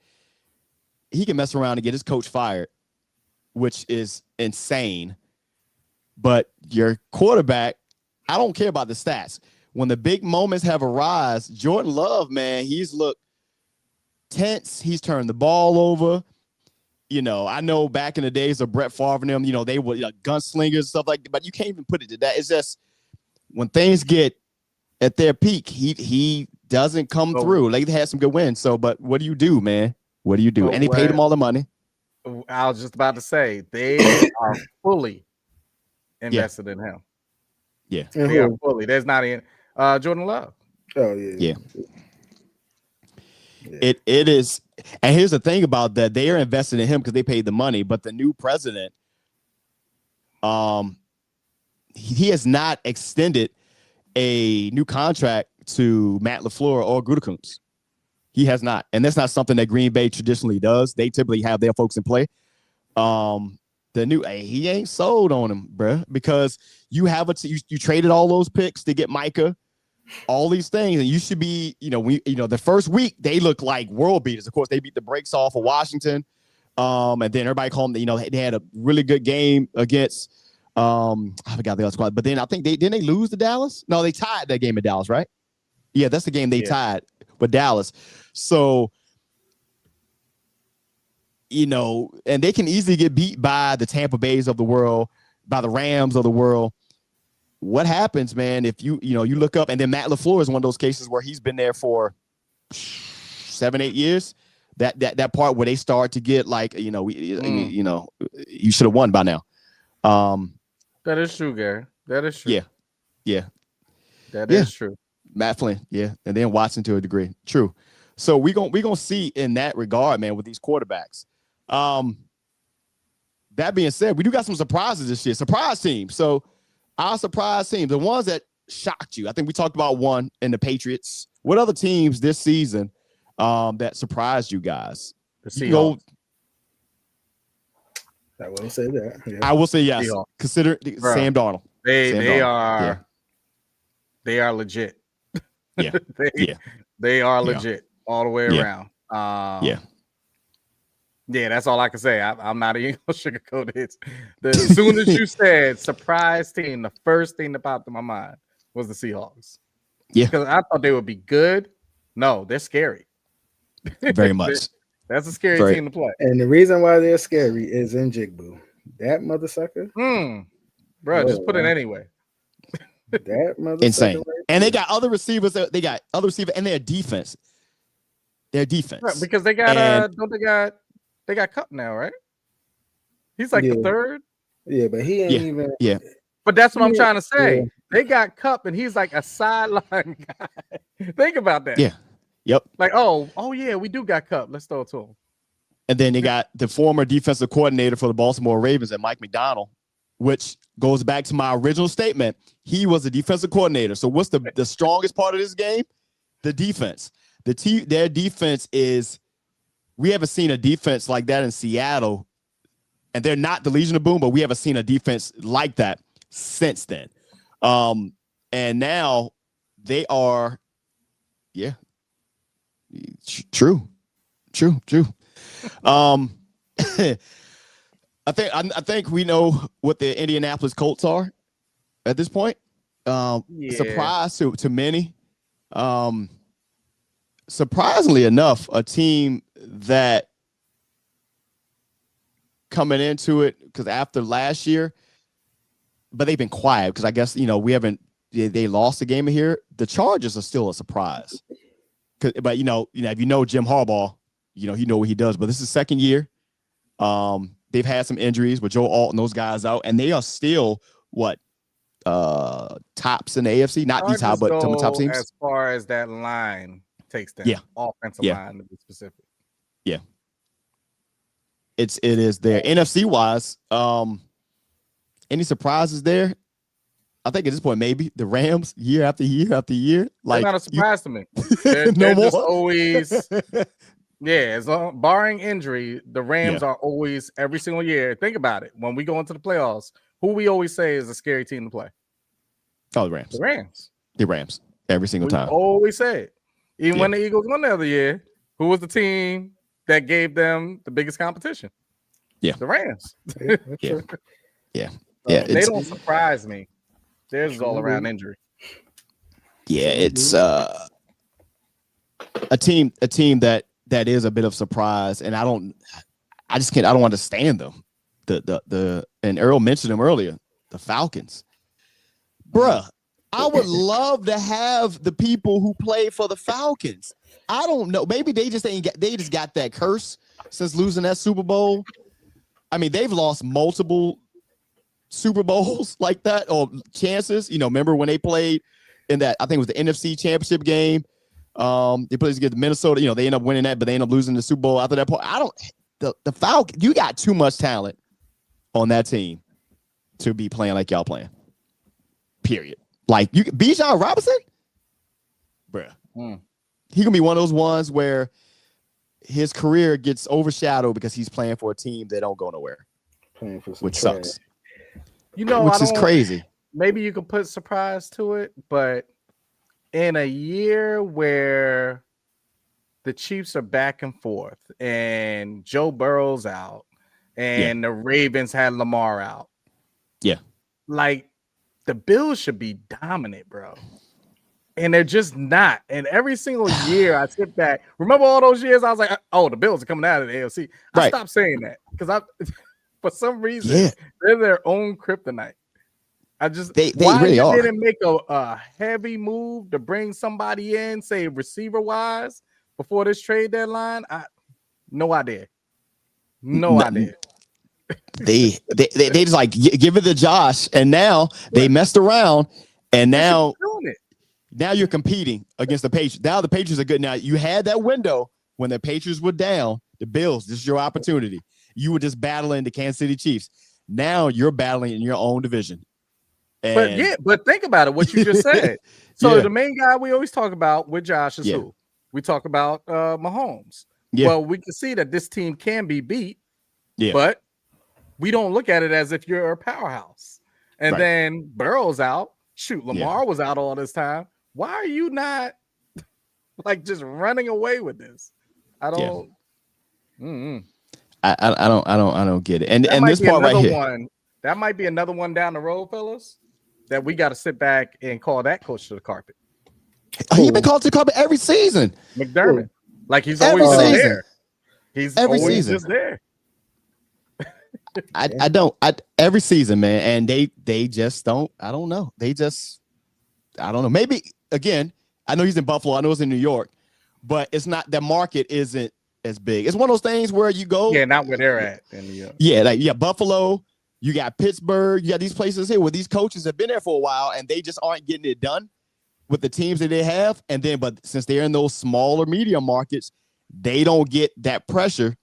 he can mess around and get his coach fired, which is insane. But your quarterback, I don't care about the stats. When the big moments have arisen, Jordan Love, man, he's looked tense. He's turned the ball over. I know back in the days of Brett Favre and them, they were gunslingers and stuff like that, but you can't even put it to that. It's just when things get at their peak, he doesn't come through. Like, they had some good wins. So, but what do you do, man? What do you do? And he paid him all the money. I was just about to say, they are fully invested in him. Yeah. They are fully. There's not in Jordan Love. Oh, yeah. It is. And here's the thing about that. They are invested in him because they paid the money. But the new president, he has not extended a new contract to Matt LaFleur or Gutekunst. He has not. And that's not something that Green Bay traditionally does. They typically have their folks in play. He ain't sold on him, bro, because you traded all those picks to get Micah, all these things, and you should be, the first week they look like world beaters. Of course, they beat the brakes off of Washington, and then everybody called them. They had a really good game against, I forgot the other squad, but then I think didn't they lose to Dallas? No, they tied that game at Dallas, right? Yeah, that's the game they tied with Dallas. So, and they can easily get beat by the Tampa Bays of the world, by the Rams of the world. What happens, man, if you look up, and then Matt LaFleur is one of those cases where he's been there for 7-8 years. That part where they start to get like, you should have won by now. That is true, Gary. That is true. Yeah. That is true. Matt Flynn, and then Watson to a degree. True. So we're gonna see in that regard, man, with these quarterbacks. That being said, we do got some surprises this year. Surprise team. So our surprise team, the ones that shocked you. I think we talked about one in the Patriots. What other teams this season that surprised you guys? The Seahawks. I will say that. Yeah. I will say yes. Seahawks. Consider Sam Darnold. They are legit. Yeah. They are legit all the way around. Yeah, that's all I can say. I'm not even gonna sugarcoat it. As soon as you said surprise team, the first thing that popped in my mind was the Seahawks. Yeah, because I thought they would be good. No, they're scary. Very much. That's a scary team to play. And the reason why they're scary is Njigba. That mother sucker. Bro, just put it anyway. That mother insane. And they got other receivers. They got other receivers, and their defense. Their defense. Right, because they got they got Cup now, right? He's like the third. Yeah, but he ain't even. Yeah. But that's what I'm trying to say. Yeah. They got Cup, and he's like a sideline guy. Think about that. Yeah. Yep. Like, oh yeah, we do got Cup. Let's throw it to him. And then they got the former defensive coordinator for the Baltimore Ravens, and Mike McDonald, which goes back to my original statement. He was a defensive coordinator. So what's the strongest part of this game? The defense. Their defense is. We haven't seen a defense like that in Seattle, and they're not the Legion of Boom, but we haven't seen a defense like that since then. And now they are, true. I think we know what the Indianapolis Colts are at this point. Surprise to many. Surprisingly enough, a team that coming into it, because after last year, but they've been quiet because I guess, they lost the game here. The Chargers are still a surprise. But, if you know Jim Harbaugh, he know what he does. But this is second year. They've had some injuries with Joe Alt and those guys out, and they are still tops in the AFC. Not the top, but some of the top teams. As far as that line takes them, offensive line to be specific. Yeah. It is there. NFC wise, any surprises there? I think at this point, maybe the Rams year after year after year. Like, not a surprise to me. They're just always, as long, barring injury, the Rams are always every single year. Think about it. When we go into the playoffs, who we always say is a scary team to play? Oh, the Rams. The Rams. The Rams. Every single time. Always say it. Even when the Eagles won the other year, who was the team that gave them the biggest competition? Yeah. The Rams. Yeah. They don't surprise me. Theirs is all around injury. Yeah, it's a team that is a bit of surprise, and I don't understand them. And Earl mentioned them earlier, the Falcons. Bruh, I would love to have the people who play for the Falcons. I don't know. Maybe they just got that curse since losing that Super Bowl. I mean, they've lost multiple Super Bowls like that, or chances. Remember when they played in that, I think it was the NFC Championship game. They played against Minnesota. They end up winning that, but they end up losing the Super Bowl after that point. The Falcons, you got too much talent on that team to be playing like y'all playing. Period. Like Bijan Robinson, bruh. He gonna be one of those ones where his career gets overshadowed because he's playing for a team that don't go nowhere, which sucks. Which is crazy. Maybe you could put surprise to it, but in a year where the Chiefs are back and forth and Joe Burrow's out and the Ravens had Lamar out. Yeah. Like, the Bills should be dominant, bro. And they're just not. And every single year I sit back. Remember all those years I was like, oh, the Bills are coming out of the AFC. I stopped saying that because for some reason they're their own kryptonite. They really are. They didn't make a heavy move to bring somebody in, say receiver wise, before this trade deadline. No idea. No idea. They just like give it to Josh, and now they messed around, and now you're competing against the Patriots. Now the Patriots are good. Now you had that window when the Patriots were down. The Bills, this is your opportunity. You were just battling the Kansas City Chiefs. Now you're battling in your own division. But think about it. What you just said. So the main guy we always talk about with Josh is who? We talk about Mahomes. Well, we can see that this team can be beat. But we don't look at it as if you're a powerhouse. And then Burrow's out. Shoot, Lamar was out all this time. Why are you not like just running away with this? I don't. I don't get it. And this part right here. That might be another one down the road, fellas, that we got to sit back and call that coach to the carpet. He's been called to the carpet every season. McDermott, like he's always there. He's every always season. Just there. Every season, man, and they just don't. I don't know. I don't know. Maybe again, I know he's in Buffalo. I know he's in New York, but it's not. The market isn't as big. It's one of those things where you go. Yeah, not where they're at. Yeah, Buffalo. You got Pittsburgh. You got these places here where these coaches have been there for a while and they just aren't getting it done with the teams that they have. And then, but since they're in those smaller media markets, they don't get that pressure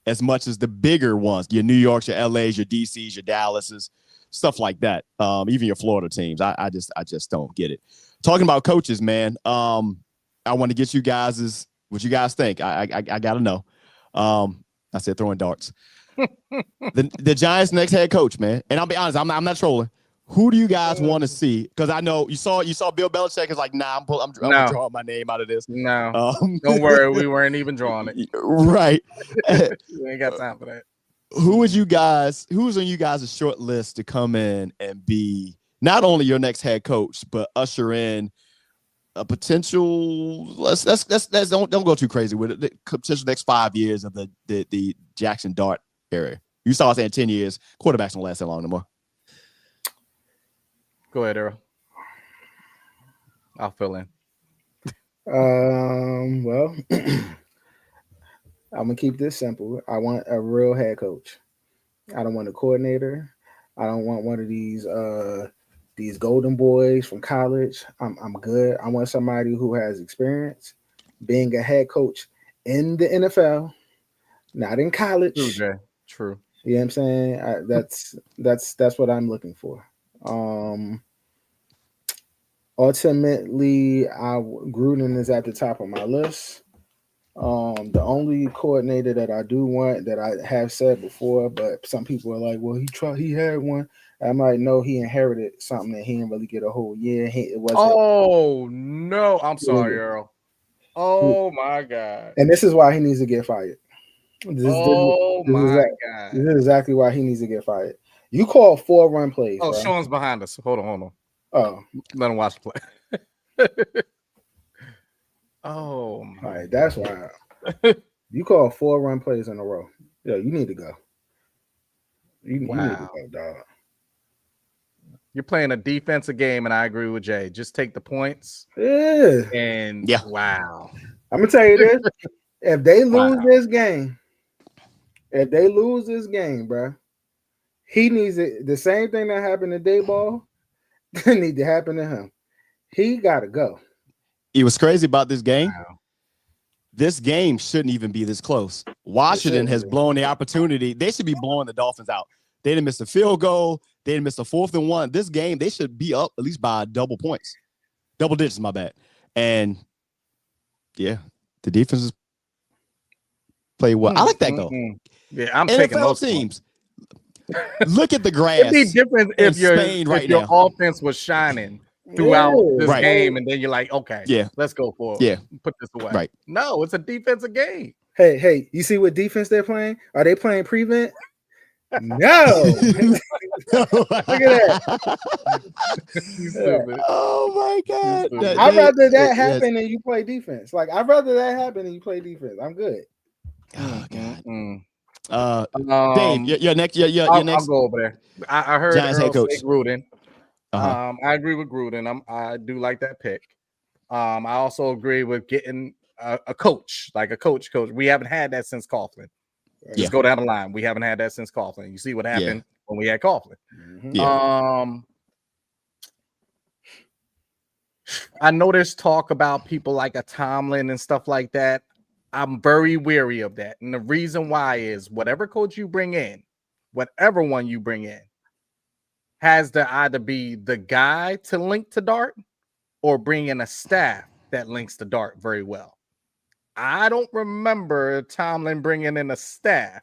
as much as the bigger ones. Your New Yorks, your LAs, your DCs, your Dallases, stuff like that. Even your Florida teams. I just don't get it. Talking about coaches, man. I want to get you guys' what you guys think. I gotta know. I said throwing darts. the Giants' next head coach, man. And I'll be honest, I'm not trolling. Who do you guys want to see? Because I know you saw Bill Belichick is like, nah, I'm drawing my name out of this. No, don't worry, we weren't even drawing it. Right. We ain't got time for that. Who's on you guys' short list to come in and be not only your next head coach, but usher in a potential? Let's don't go too crazy with it. The potential next 5 years of the Jackson Dart area. You saw us in 10 years. Quarterbacks don't last that long no more. Go ahead, Earl. I'll fill in. Well, I'm gonna keep this simple. I want a real head coach. I don't want a coordinator. I don't want one of these golden boys from college. I'm good. I want somebody who has experience being a head coach in the NFL, not in college. True, Jay. True. You know what I'm saying? That's what I'm looking for. Ultimately, Gruden is at the top of my list. The only coordinator that I do want, that I have said before, but some people are like, well, he had one. I'm like, no, he inherited something that he didn't really get a whole year. It wasn't. Oh no, I'm sorry, Earl. Oh my God. And this is why he needs to get fired. This is exactly why he needs to get fired. You call 4-run plays. Oh, bro. Shawn's behind us. Hold on. Oh, let him watch the play. Oh my. All right, that's why. You call 4-run plays in a row. Yeah, you need to go. You need to go, dog. You're playing a defensive game, and I agree with Jay. Just take the points. Yeah. And wow. I'm gonna tell you this: if they lose this game, bro, he needs it. The same thing that happened to Dayball need to happen to him. He gotta go. It was crazy about this game. Wow. This game shouldn't even be this close. Washington has blown the opportunity. They should be blowing the Dolphins out. They didn't miss a field goal. They didn't miss a 4th and 1. This game, they should be up at least by double digits, my bad. And yeah, the defenses play well. I like that though. Yeah, I'm taking those teams. Look at the grass. It'd be different if your offense was shining throughout this game, and then you're like, okay, let's go for it. Yeah, put this away. Right. No, it's a defensive game. Hey, you see what defense they're playing? Are they playing prevent? No. Look at that. Oh my God. I'd rather that happen than you play defense. Like, I'd rather that happen than you play defense. I'm good. Oh God. Dave, your next. I'll go over there. I heard Giants head coach Gruden. I agree with Gruden. I do like that pick. I also agree with getting a coach, like a coach. We haven't had that since Coughlin. Just go down the line. We haven't had that since Coughlin. You see what happened when we had Coughlin. I know there's talk about people like a Tomlin and stuff like that. I'm very wary of that. And the reason why is whatever coach you bring in, whatever one you bring in, has to either be the guy to link to Dart or bring in a staff that links to Dart very well. I don't remember Tomlin bringing in a staff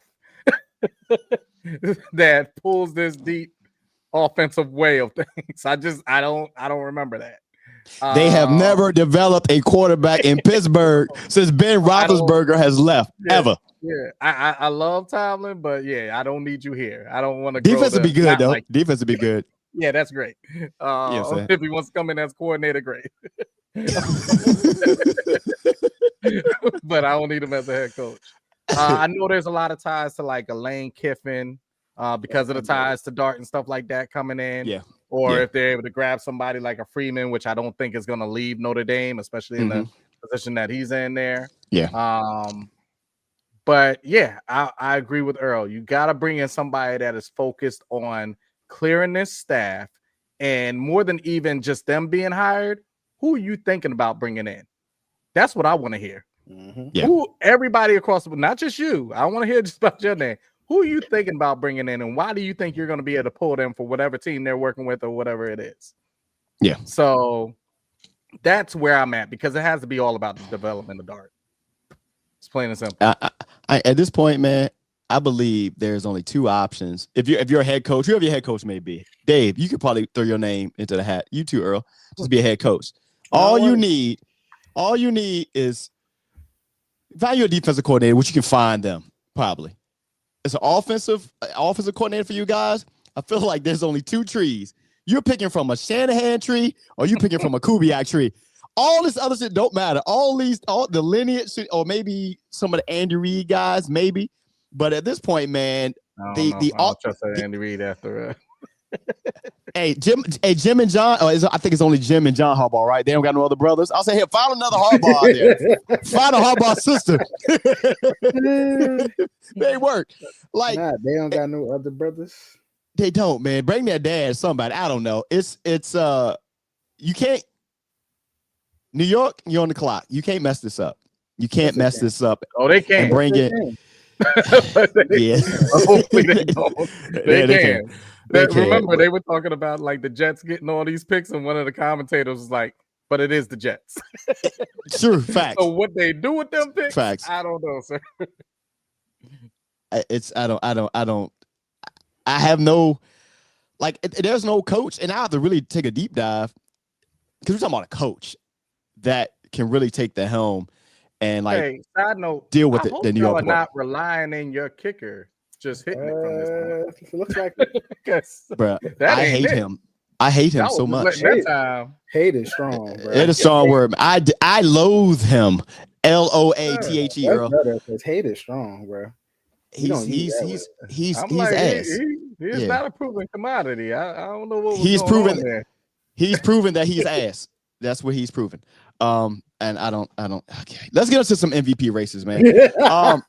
that pulls this deep offensive way of things. I don't remember that. They have never developed a quarterback in Pittsburgh since Ben Roethlisberger has left, ever. Yeah, I love Tomlin, but I don't need you here. I don't want to. Defense would be good, though. Defense would be good. Yeah, that's great. If he wants to come in as coordinator, great. But I don't need him as a head coach. I know there's a lot of ties to like a Lane Kiffin because of the ties to Dart and stuff like that coming in. Yeah. Or if they're able to grab somebody like a Freeman, which I don't think is going to leave Notre Dame, especially in the position that he's in there. Yeah. But yeah, I agree with Earl. You got to bring in somebody that is focused on clearing this staff, and more than even just them being hired, who are you thinking about bringing in? That's what I want to hear. Yeah. Who, everybody across the board, not just you. I want to hear just about your name. Who are you thinking about bringing in, and why do you think you're going to be able to pull them for whatever team they're working with or whatever it is? Yeah. So that's where I'm at, because it has to be all about the development of Dart. It's plain and simple. At this point, man, I believe there's only two options. If you're a head coach, whoever your head coach may be, Dave, you could probably throw your name into the hat. You too, Earl. Just be a head coach. All you need is value a defensive coordinator, which you can find them probably. It's an offensive coordinator for you guys. I feel like there's only two trees. You're picking from a Shanahan tree, or you picking from a Kubiak tree. All this other shit don't matter. All the lineage, or maybe some of the Andy Reid guys, maybe. But at this point, man, I don't trust Andy Reid after. Hey, Jim and John. I think it's only Jim and John Harbaugh, right? They don't got no other brothers. I'll say, hey, find another Harbaugh out there. Find a Harbaugh sister. They work. Like, they don't got no other brothers. They don't, man. Bring their dad, somebody. I don't know. It's you can't. New York, you're on the clock. You can't mess this up. You can't mess this up. Oh, they can. And bring it. Yeah. Hopefully they don't. They can. They can. Remember, they were talking about like the Jets getting all these picks, and one of the commentators was like, "But it is the Jets." True facts. So what they do with them picks, facts. I don't know, sir. I have no, like, there's no coach, and I have to really take a deep dive, because we're talking about a coach that can really take the helm and, like, hey, side note, deal with the New York. Y'all are not relying in your kicker just hitting it from this point. It looks like bro, I hate him. I hate him so much. Hate is strong, bro. It is a strong word. I loathe him. LOATHE, Earl. Hate is strong, bro. He's ass. He is not a proven commodity. I don't know what he's going proven. On there. He's proven that he's ass. That's what he's proven. And I don't. Okay, let's get into some MVP races, man. NFL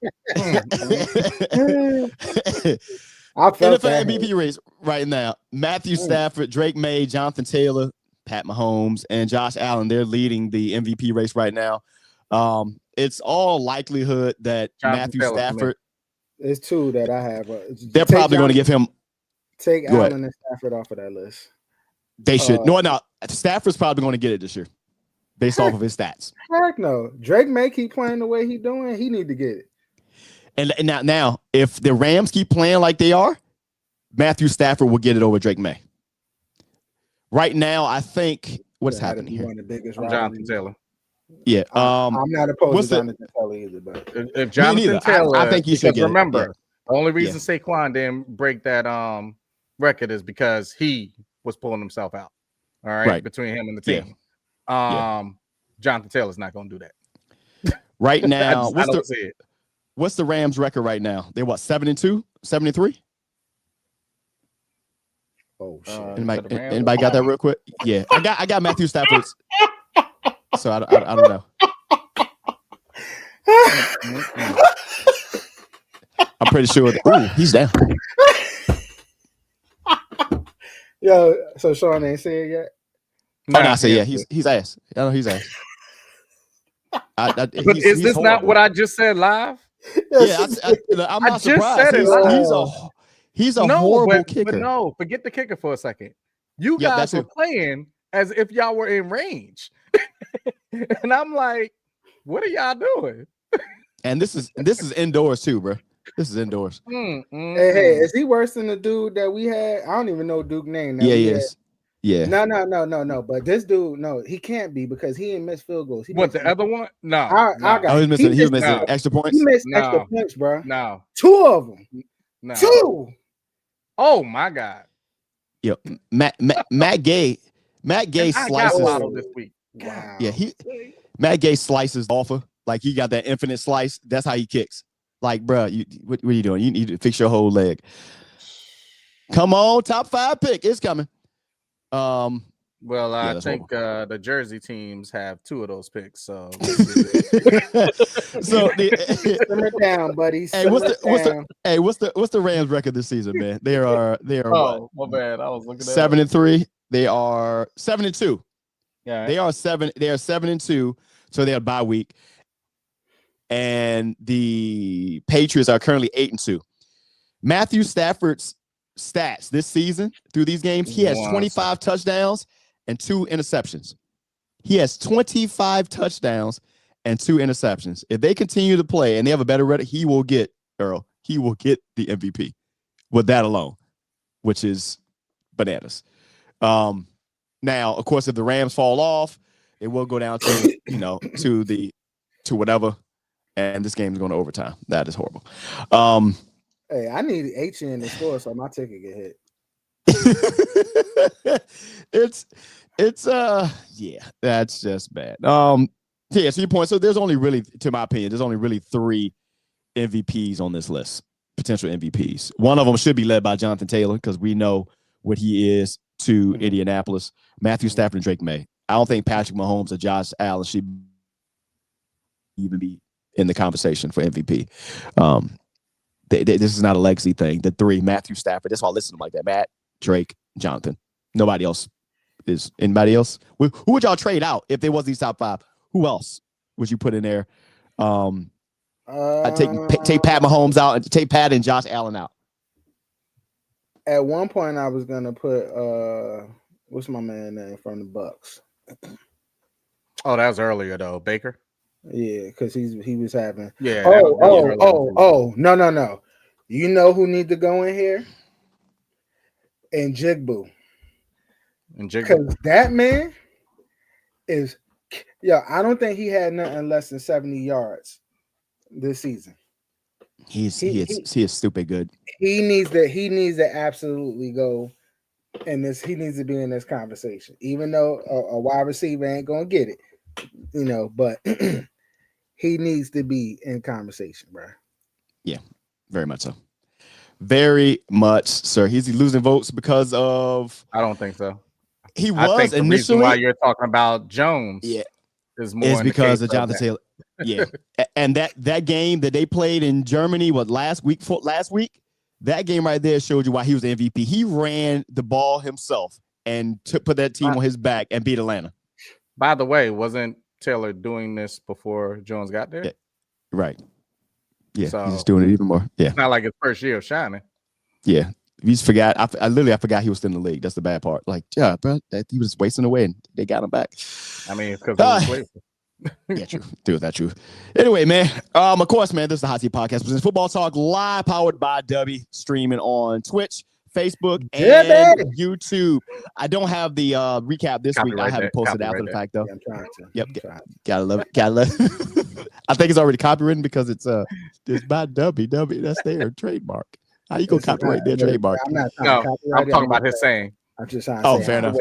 MVP race right now. Matthew Stafford, Drake May, Jonathan Taylor, Pat Mahomes, and Josh Allen. They're leading the MVP race right now. It's all likelihood that Matthew Stafford. There's two that I have. They're probably going to give him. Take Allen and Stafford off of that list. They should. No. Stafford's probably going to get it this year, based off of his stats. Heck no. Drake May keep playing the way he's doing. He need to get it. And now, if the Rams keep playing like they are, Matthew Stafford will get it over Drake May. Right now, I think what's happening here. One of the biggest Jonathan Taylor. Yeah. I'm not opposed to Jonathan Taylor either, but if Jonathan Taylor, I think you should get remember. It. Yeah. The only reason Saquon didn't break that record is because he was pulling himself out. All right. Between him and the team. Jonathan Taylor's not going to do that. Right now, what's the Rams record right now? They're what, 7-2, 7-3? Oh shit! Anybody got that real quick? Yeah, I got Matthew Stafford's. So I don't know. I'm pretty sure. He's down. Yo, so Shawn ain't said yet. No, I say he's ass. I know he's ass. But is this not what I just said live? Yeah, I'm not surprised. He's a horrible kicker. But no, forget the kicker for a second. You guys were playing as if y'all were in range, and I'm like, "What are y'all doing?" And this is indoors too, bro. This is indoors. Hey, is he worse than the dude that we had? I don't even know Duke's name. Yeah, he is. Yeah. No. But this dude, no, he can't be because he didn't miss field goals. The other one? No. He was missing extra points. He missed extra points, bro. No. 2 of them. No. 2. Oh my God. Yo, Matt Gay slices this week. Wow. Yeah, Matt Gay slices offer. Like, he got that infinite slice. That's how he kicks. Like, bro, what are you doing? You need to fix your whole leg. Come on, top 5 pick. It's coming. Well, Yeah, I that's think the Jersey teams have 2 of those picks. So Yeah, I think the Jersey teams have 2 of those picks. So so Simmer down, buddy. hey, what's the Rams record this season, man? They are oh, my bad. I was looking at 7-3. They are 7-2. Yeah, They are 7-2. So they are bye week. And the Patriots are currently 8-2. Matthew Stafford's stats this season through these games, he has 25 touchdowns and 2 interceptions. He has 25 touchdowns and 2 interceptions. If they continue to play and they have a better record, he will get the MVP with that alone, which is bananas. Now, of course, if the Rams fall off, it will go down to to whatever, and this game is going to overtime. That is horrible. Hey, I need H in the score so my ticket get hit. It's that's just bad. So your point. So there's only really, to my opinion, there's only really 3 MVPs on this list, potential MVPs. One of them should be led by Jonathan Taylor because we know what he is to Indianapolis. Matthew Stafford and Drake May. I don't think Patrick Mahomes or Josh Allen should even be in the conversation for MVP. This is not a legacy thing. The 3, Matthew Stafford, that's why I listen to them like that. Matt, Drake, Jonathan. Nobody else is. Anybody else? Who would y'all trade out if there was these top 5? Who else would you put in there? I'd take Pat Mahomes out and take Pat and Josh Allen out. At one point, I was gonna put what's my man name from the Bucks? Oh, that was earlier though, Baker. Yeah, because he was having. Yeah. No. You know who need to go in here? And Jigbu. Because that man is. I don't think he had nothing less than 70 yards this season. He is stupid good. He needs to absolutely go in this. He needs to be in this conversation, even though a wide receiver ain't gonna get it, but he needs to be in conversation, bro. Yeah, very much so. Very much, sir. He's losing votes because of. I don't think so. He was initially. The reason why you're talking about Jones, is because of Jonathan Taylor. Yeah, and that game that they played in Germany, last week? That game right there showed you why he was the MVP. He ran the ball himself and put that team on his back and beat Atlanta. By the way, wasn't Taylor doing this before Jones got there? Yeah. Right. Yeah, so he's doing it even more. Yeah, it's not like his first year of shining. Yeah, he just forgot. I forgot he was still in the league. That's the bad part. Like, yeah, bro, he was wasting away, and they got him back. I mean, because yeah, true. Dude, that's true. Anyway, man. Of course, man. This is the Hot Seat Podcast. This is Football Talk Live, powered by DUBBY, streaming on Twitch, Facebook, and YouTube. I don't have the recap this week. I haven't posted it after the fact, though. Yeah, I'm trying to. Yep. Gotta love it. I think it's already copywritten because it's by DUBBY. That's their trademark. How you gonna copyright their trademark? I'm talking about his saying. I'm just trying to say. Fair enough.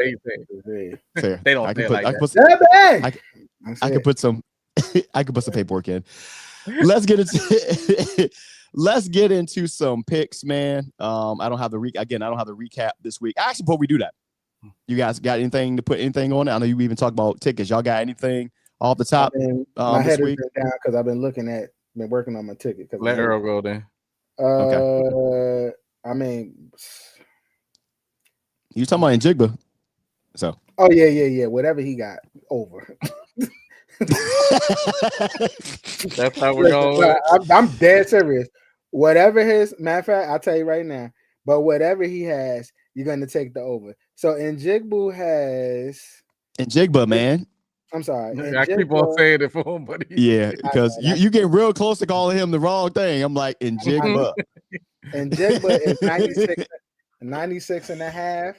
Fair. They don't say like that. I could put some paperwork in. Let's get into some picks, man. I don't have the recap this week. Actually, before we do that, you guys got anything to put anything on it? I know you even talked about tickets. Y'all got anything off the top? My head has been down because I've been working on my ticket. Let Earl go then. Okay. I mean, you talking about Njigba? So. Oh yeah. Whatever he got over. That's how we're going. I'm dead serious. Whatever his matter of fact, I'll tell you right now. But whatever he has, you're gonna take the over. So Njigba, man. I'm sorry. I keep on saying it for him, but because you get real close to calling him the wrong thing. I'm like Njigba. Njigba is 96 and a half,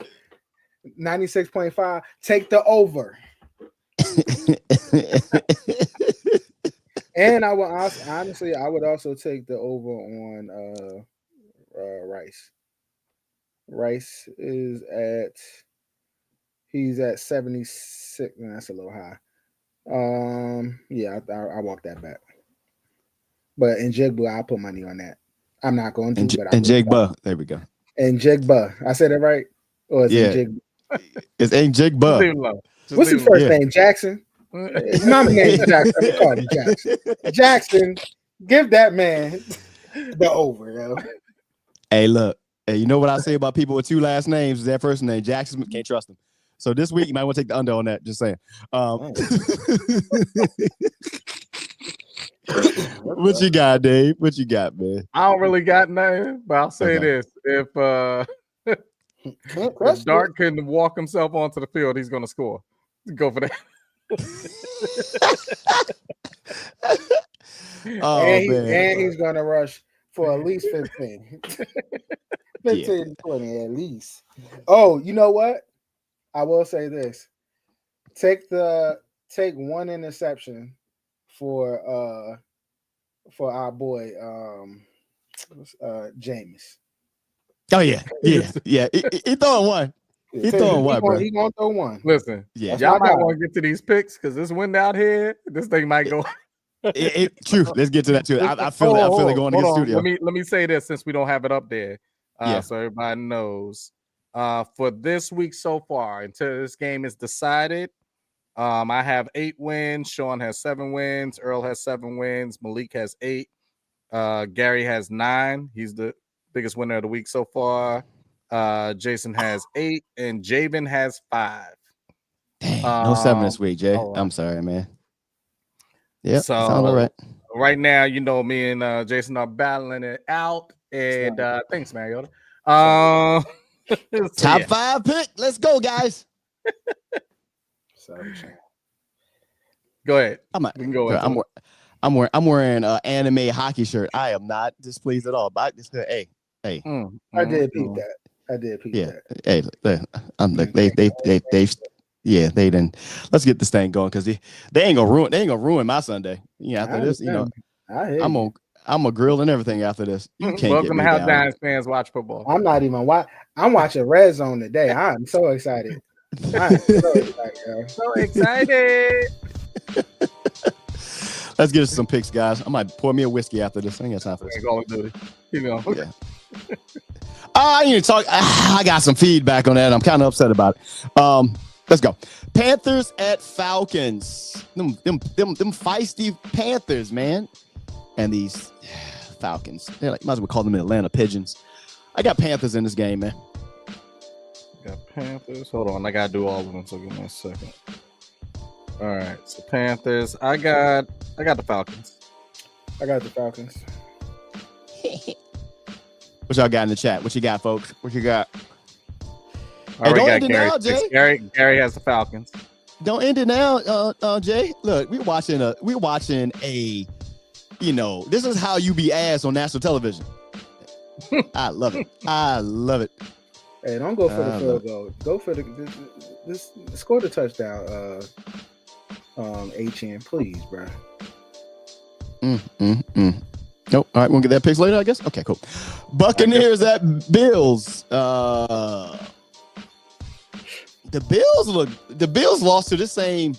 96.5. Take the over. And I would also take the over on Rice. Rice he's at 76, and that's a little high. I walk that back. But in Njigba, I'll put money on that. I'm not going to. Njigba, there we go. And Njigba, I said it right, or is it Njigba? It's ain't Jake Bub. What's his first name? Jackson. His mama name is Jackson. I'm calling him Jackson. Jackson, give that man the over, yo. Hey, look. Hey, you know what I say about people with two last names? Their first name Jackson. Can't trust them. So this week you might want to take the under on that. Just saying. What you got, Dave? What you got, man? I don't really got nothing, but I'll say this: if Dart can walk himself onto the field, he's gonna score. Go for that. And he's gonna rush for at least 15. 15 20 at least. Oh, you know what? I will say this. Take one interception for our boy Jameis. Oh yeah. He throwing one. He throwing one, bro. He gonna throw one. Listen, y'all might want to get to these picks because this wind out here, this thing might go. True. Let's get to that too. I feel it going to the studio. Let me say this since we don't have it up there, so everybody knows. For this week so far, until this game is decided, I have 8 wins. Shawn has 7 wins. Earl has 7 wins. Malik has 8. Gary has 9. He's the biggest winner of the week so far. Jason has 8, and Xavien has 5. Dang, no 7 this week, Jay. I'm sorry, man. Yeah, so sounds all right. Right now, you know, me and Jason are battling it out. And thanks, Mariota. Top 5 pick. Let's go, guys. Go ahead. I'm wearing an anime hockey shirt. I am not displeased at all. But hey. I did peep that. Hey, I'm like they didn't. Let's get this thing going because they ain't gonna ruin my Sunday. Yeah, after this, you know, I'm a grill and everything after this. You can't Welcome to how Giants fans watch football. I'm not even I'm watching Red Zone today. I'm so excited. So excited. Let's get us some picks, guys. I might pour me a whiskey after this. I ain't got time for this. Keep going. Yeah. I need to talk. I got some feedback on that. I'm kind of upset about it. Let's go. Panthers at Falcons. Them feisty Panthers, man. And these Falcons. They're like, might as well call them the Atlanta Pigeons. I got Panthers in this game, man. Got Panthers. Hold on, I gotta do all of them. So give me a second. All right, so Panthers. I got the Falcons. I got the Falcons. What y'all got in the chat? What you got, folks? What you got? Hey, don't end it now, Jay. Gary has the Falcons. Don't end it now, Jay. Look, we're watching a. You know, this is how you be ass on national television. I love it. Hey, don't go for the field goal. Go for this. Score the touchdown. HN, please, bro. Nope. All right, we'll get that picks later, I guess. Okay, cool. Buccaneers at Bills. The Bills lost to this same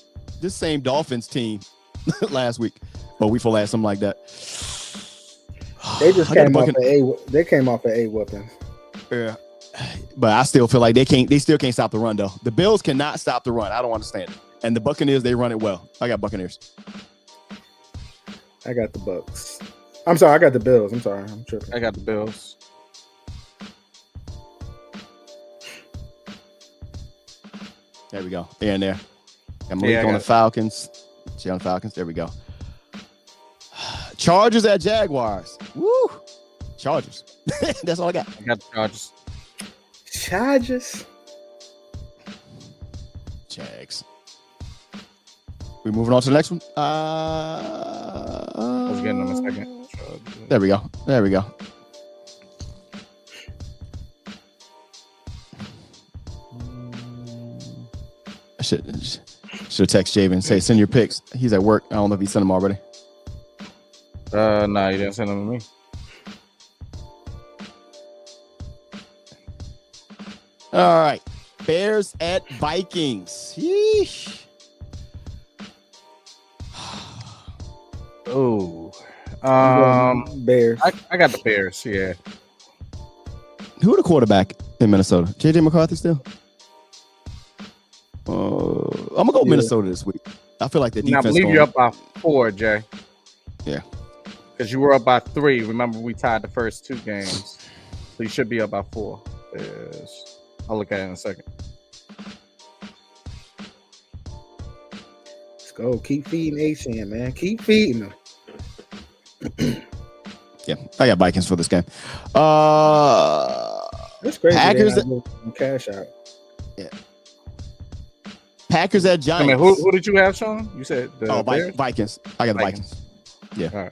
Dolphins team last week. Or week for last, something like that. They just came off an A whooping. Yeah. But I still feel like they still can't stop the run though. The Bills cannot stop the run. I don't understand it. And the Buccaneers, they run it well. I got Buccaneers. I got the Bucks. I'm sorry, I got the Bills. I'm sorry, I'm tripping. I got the Bills. There we go. There and there. Got Malik on the Falcons. Jay on the Falcons. There we go. Chargers at Jaguars. Woo! Chargers. That's all I got. I got the Chargers. Jags. We moving on to the next one. I was getting them a second. There we go. I should text Xavien and say send your picks. He's at work. I don't know if he sent them already. No, you didn't send them to me. All right. Bears at Vikings. Yeesh. Oh. Bears. I got the Bears, yeah. Who the quarterback in Minnesota? JJ McCarthy still? I'm gonna go Minnesota this week. I feel like the defense. I believe you're up by 4, Jay. Yeah. Because you were up by 3. Remember, we tied the first 2 games. So you should be up by 4. I'll look at it in a second. Let's go. Keep feeding H-N, man. Keep feeding them. Yeah, I got Vikings for this game. That's crazy. Packers cash out. Yeah. Packers at Giants. I mean, who did you have, Sean? You said the Vikings. I got the Vikings. Yeah.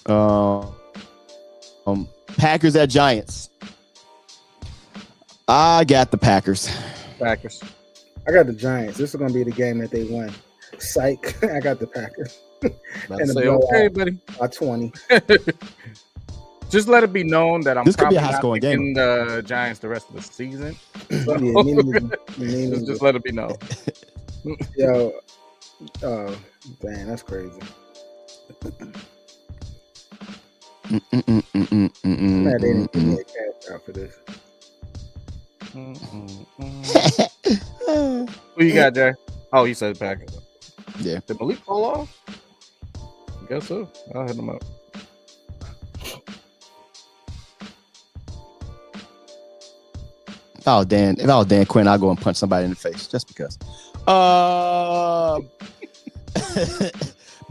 All right. Packers at Giants. I got the Packers. I got the Giants. This is gonna be the game that they win. Psych. I got the Packers. And say, okay, buddy. By 20. Just let it be known that I'm this probably could be a high-scoring game. The Giants the rest of the season. So, just let it be known. Yo, oh, dang, that's crazy. They didn't give me a cash out for this. Who you got, Jay? Oh, you said Packers. Yeah. Did Malik fall off? I guess so. I'll hit him up. If I was Dan Quinn, I'll go and punch somebody in the face just because.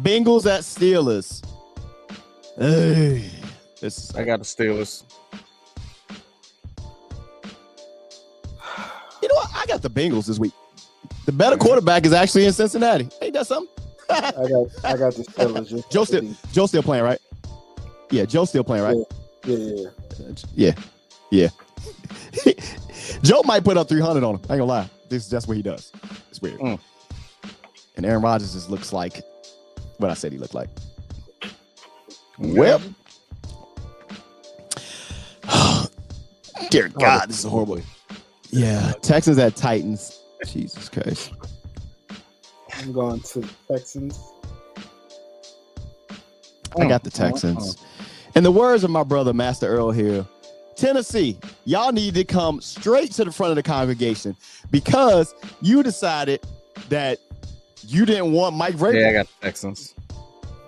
Bengals at Steelers. Hey, I got the Steelers. You know what? I got the Bengals this week. The better quarterback is actually in Cincinnati. Ain't that something? I got the Steelers. Joe's still playing, right? Yeah, Joe's still playing, right? Yeah. Joe might put up 300 on him. I ain't gonna lie. That's what he does. It's weird. And Aaron Rodgers just looks like what I said he looked like. Well, dear God, this is horrible. Yeah, Texans at Titans. Jesus Christ. I'm going to Texans. I got the Texans. In the words of my brother, Master Earl here, Tennessee, y'all need to come straight to the front of the congregation because you decided that you didn't want Mike Vrabel. Yeah, I got the Texans.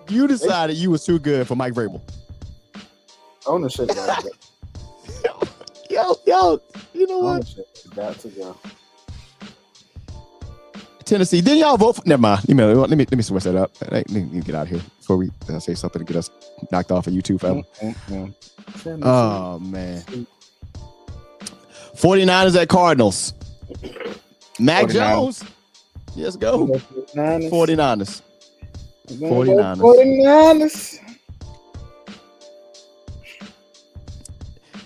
You decided you was too good for Mike Vrabel. Ownership got to Yo, you know what? Ownership got to go. Tennessee, didn't y'all vote for? Never mind. Let me switch that up. Let me get out of here before we say something to get us knocked off of YouTube, fella. Oh man. 49ers at Cardinals. Mac Jones. Let's go. 49ers. 49ers.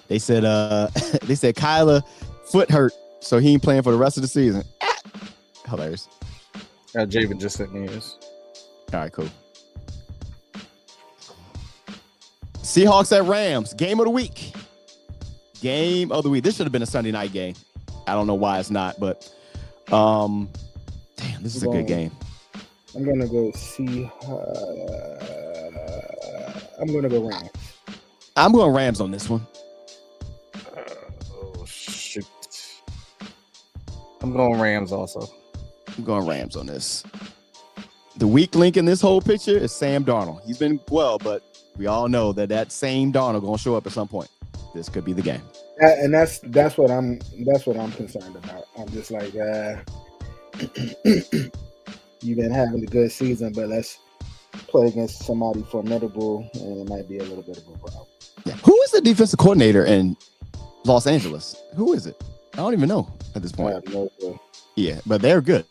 They said Kyler foot hurt, so he ain't playing for the rest of the season. Hilarious. Javen just sent me his. All right, cool. Seahawks at Rams. Game of the week. This should have been a Sunday night game. I don't know why it's not, but damn, this is a good game. I'm gonna go I'm gonna go Rams. I'm going Rams on this one. Oh shoot. I'm going Rams also. I'm going Rams on this. The weak link in this whole picture is Sam Darnold. He's been well, but we all know that same Darnold gonna show up at some point. This could be the game. And that's what I'm concerned about. I'm just like, you've been having a good season, but let's play against somebody formidable, and it might be a little bit of a problem. Yeah. Who is the defensive coordinator in Los Angeles? Who is it? I don't even know at this point. Yeah, but they're good.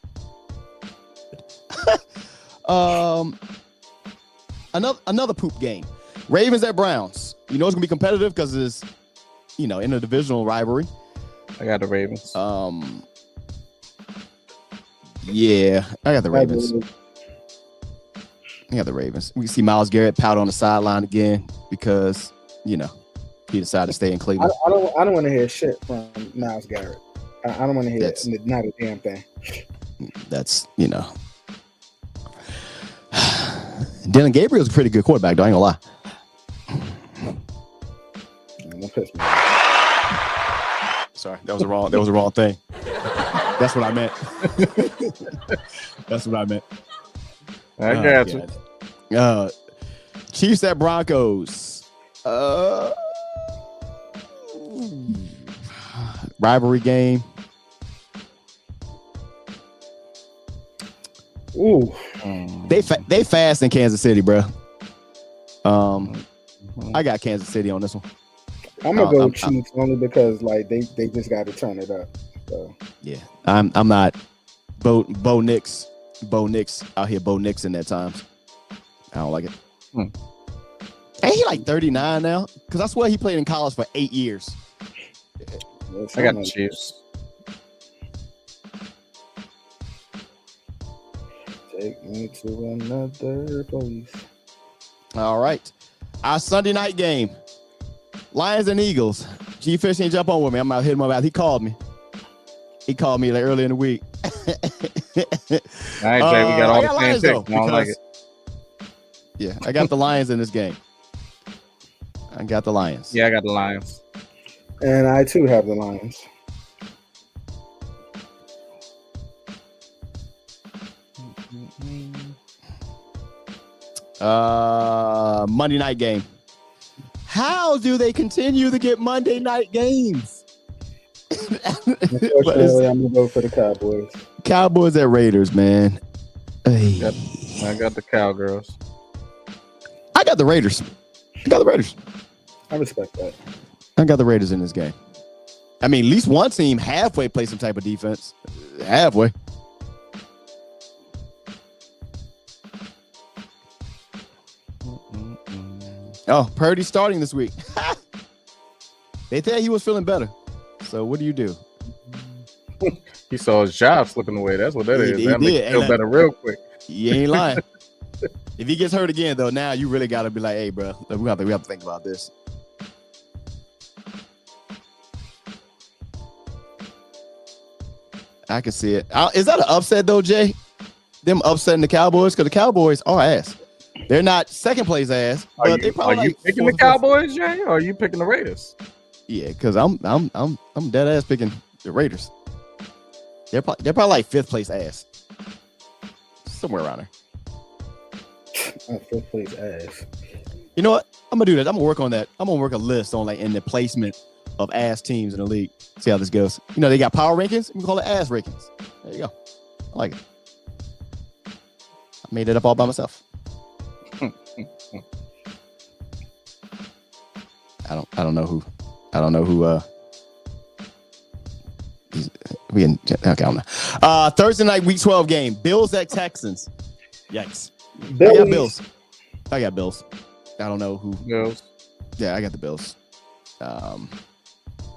Another poop game. Ravens at Browns. You know it's gonna be competitive because it's interdivisional rivalry. I got the Ravens. Yeah, I got the Ravens. We see Myles Garrett pout on the sideline again because he decided to stay in Cleveland. I don't want to hear shit from Myles Garrett. I don't want to hear not a damn thing. That's Dylan Gabriel's a pretty good quarterback, though. I ain't gonna lie. Don't piss me. Sorry, that was the wrong thing. That's what I meant. That's what I meant. I got you. Chiefs at Broncos. Rivalry game. Ooh. They fast in Kansas City, bro. I got Kansas City on this one. I'm gonna go Chiefs only because like they just got to turn it up. So. Yeah, I'm not Bo Nix out here. Bo Nix in that times. I don't like it. Ain't he like 39 now? Because I swear he played in college for 8 years. I got the Chiefs. Take me to another place. All right. Our Sunday night game. Lions and Eagles. G-Fish ain't jump on with me. I'm out hitting him about. He called me. He called me like early in the week. All right, Jay, we got all the same picks. I don't like it. Yeah, I got the Lions in this game. I got the Lions. Yeah, I got the Lions. And I too have the Lions. Monday night game. How do they continue to get Monday night games? Unfortunately, I'm gonna go for the Cowboys. Cowboys at Raiders, man. I got the Cowgirls. I got the Raiders. I respect that. I got the Raiders in this game. I mean, at least one team halfway play some type of defense. Halfway. Oh, Purdy starting this week. They said he was feeling better. So what do you do? He saw his job slipping away. That's what that is. He that makes did. him feel better real quick. You ain't lying. If he gets hurt again, though, now you really got to be like, hey, bro, we have to think about this. I can see it. Is that an upset, though, Jay? Them upsetting the Cowboys? Because the Cowboys are ass. They're not second place ass. Are you picking the Cowboys, Jay, or are you picking the Raiders? Yeah, because I'm dead ass picking the Raiders. They're probably like fifth place ass, somewhere around there. Fifth place ass. You know what? I'm gonna do that. I'm gonna work on that. I'm gonna work a list on like in the placement of ass teams in the league. See how this goes. You know they got power rankings. We can call it ass rankings. There you go. I like it. I made it up all by myself. I don't know who. We in okay. I don't know. Thursday night, week 12 game. Bills at Texans. Yikes. I got Bills. I don't know who. Bills. Yeah, I got the Bills.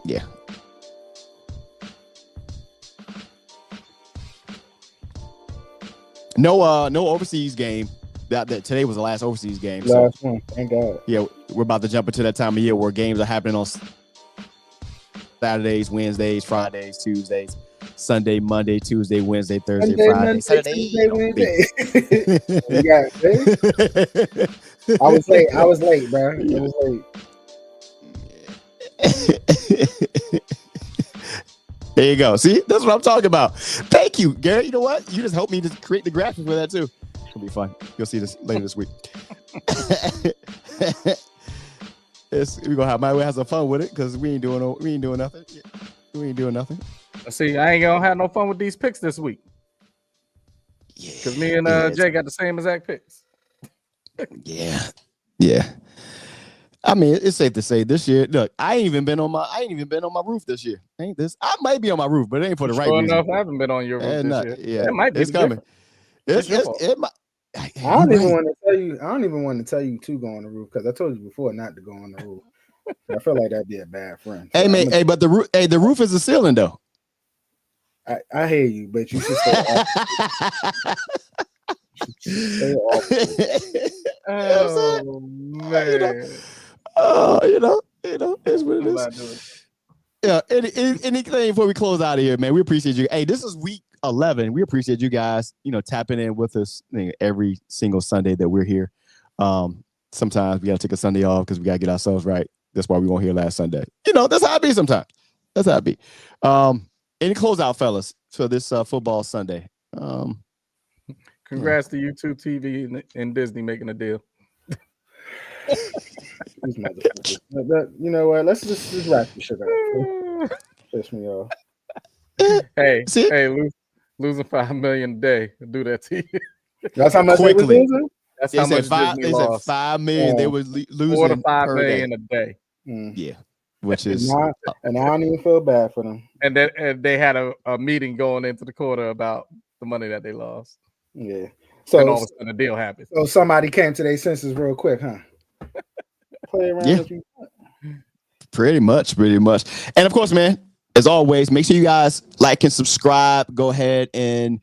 Yeah. No overseas game. That today was the last overseas game. Last one. Thank God. Yeah, we're about to jump into that time of year where games are happening on Saturdays, Wednesdays, Fridays, Tuesdays, Sunday, Monday, Tuesday, Wednesday, Thursday, Friday, Monday, Saturday. Tuesday, Wednesday. I was late, bro. I was late. There you go. See, that's what I'm talking about. Thank you, Garrett. You know what? You just helped me to create the graphics for that too. It'll be fun. You'll see this later this week. We're gonna have some fun with it because we ain't doing nothing. We ain't doing nothing. See, I ain't gonna have no fun with these picks this week. Yeah, because me and Jay got the same exact picks. Yeah. I mean, it's safe to say this year. Look, I ain't even been on my roof this year. Ain't this? I might be on my roof, but it ain't for the right reason. Enough, I haven't been on your roof this year. Yeah, it might be. It's coming. It might. I don't even want to tell you to go on the roof because I told you before not to go on the roof. I feel like that'd be a bad friend. Hey, man, but the roof is the ceiling though. I hear you, but you should stay off. Stay off. Oh man. It's what it is. Yeah. Anything before we close out of here, man. We appreciate you. Hey, this is week 11. We appreciate you guys, tapping in with us every single Sunday that we're here. Sometimes we got to take a Sunday off because we got to get ourselves right. That's why we weren't here last Sunday. That's how it be sometimes. That's how it be. Any closeout, fellas? for this football Sunday. Congrats to YouTube TV and Disney making a deal. These motherfuckers. You know what? Let's just wrap this shit up. Piss me off. Hey, losing $5 million a day to do that to you. That's how much they was losing? That's how much Disney lost. Said $5 million. They was losing $4 to $5 million a day. Yeah, which is and I don't even feel bad for them. And they had a meeting going into the quarter about the money that they lost. Yeah. So and all of a sudden a deal happened. So somebody came to their senses real quick, huh? Play around if you want. Pretty much. And of course, man, as always, make sure you guys like and subscribe. Go ahead and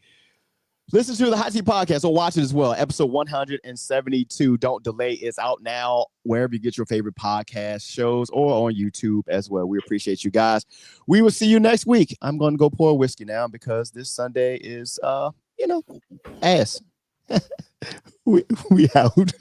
listen to the Hot Seat Podcast or watch it as well. Episode 172. Don't delay. It's out now wherever you get your favorite podcast shows or on YouTube as well. We appreciate you guys. We will see you next week. I'm going to go pour whiskey now because this Sunday is, ass. we out.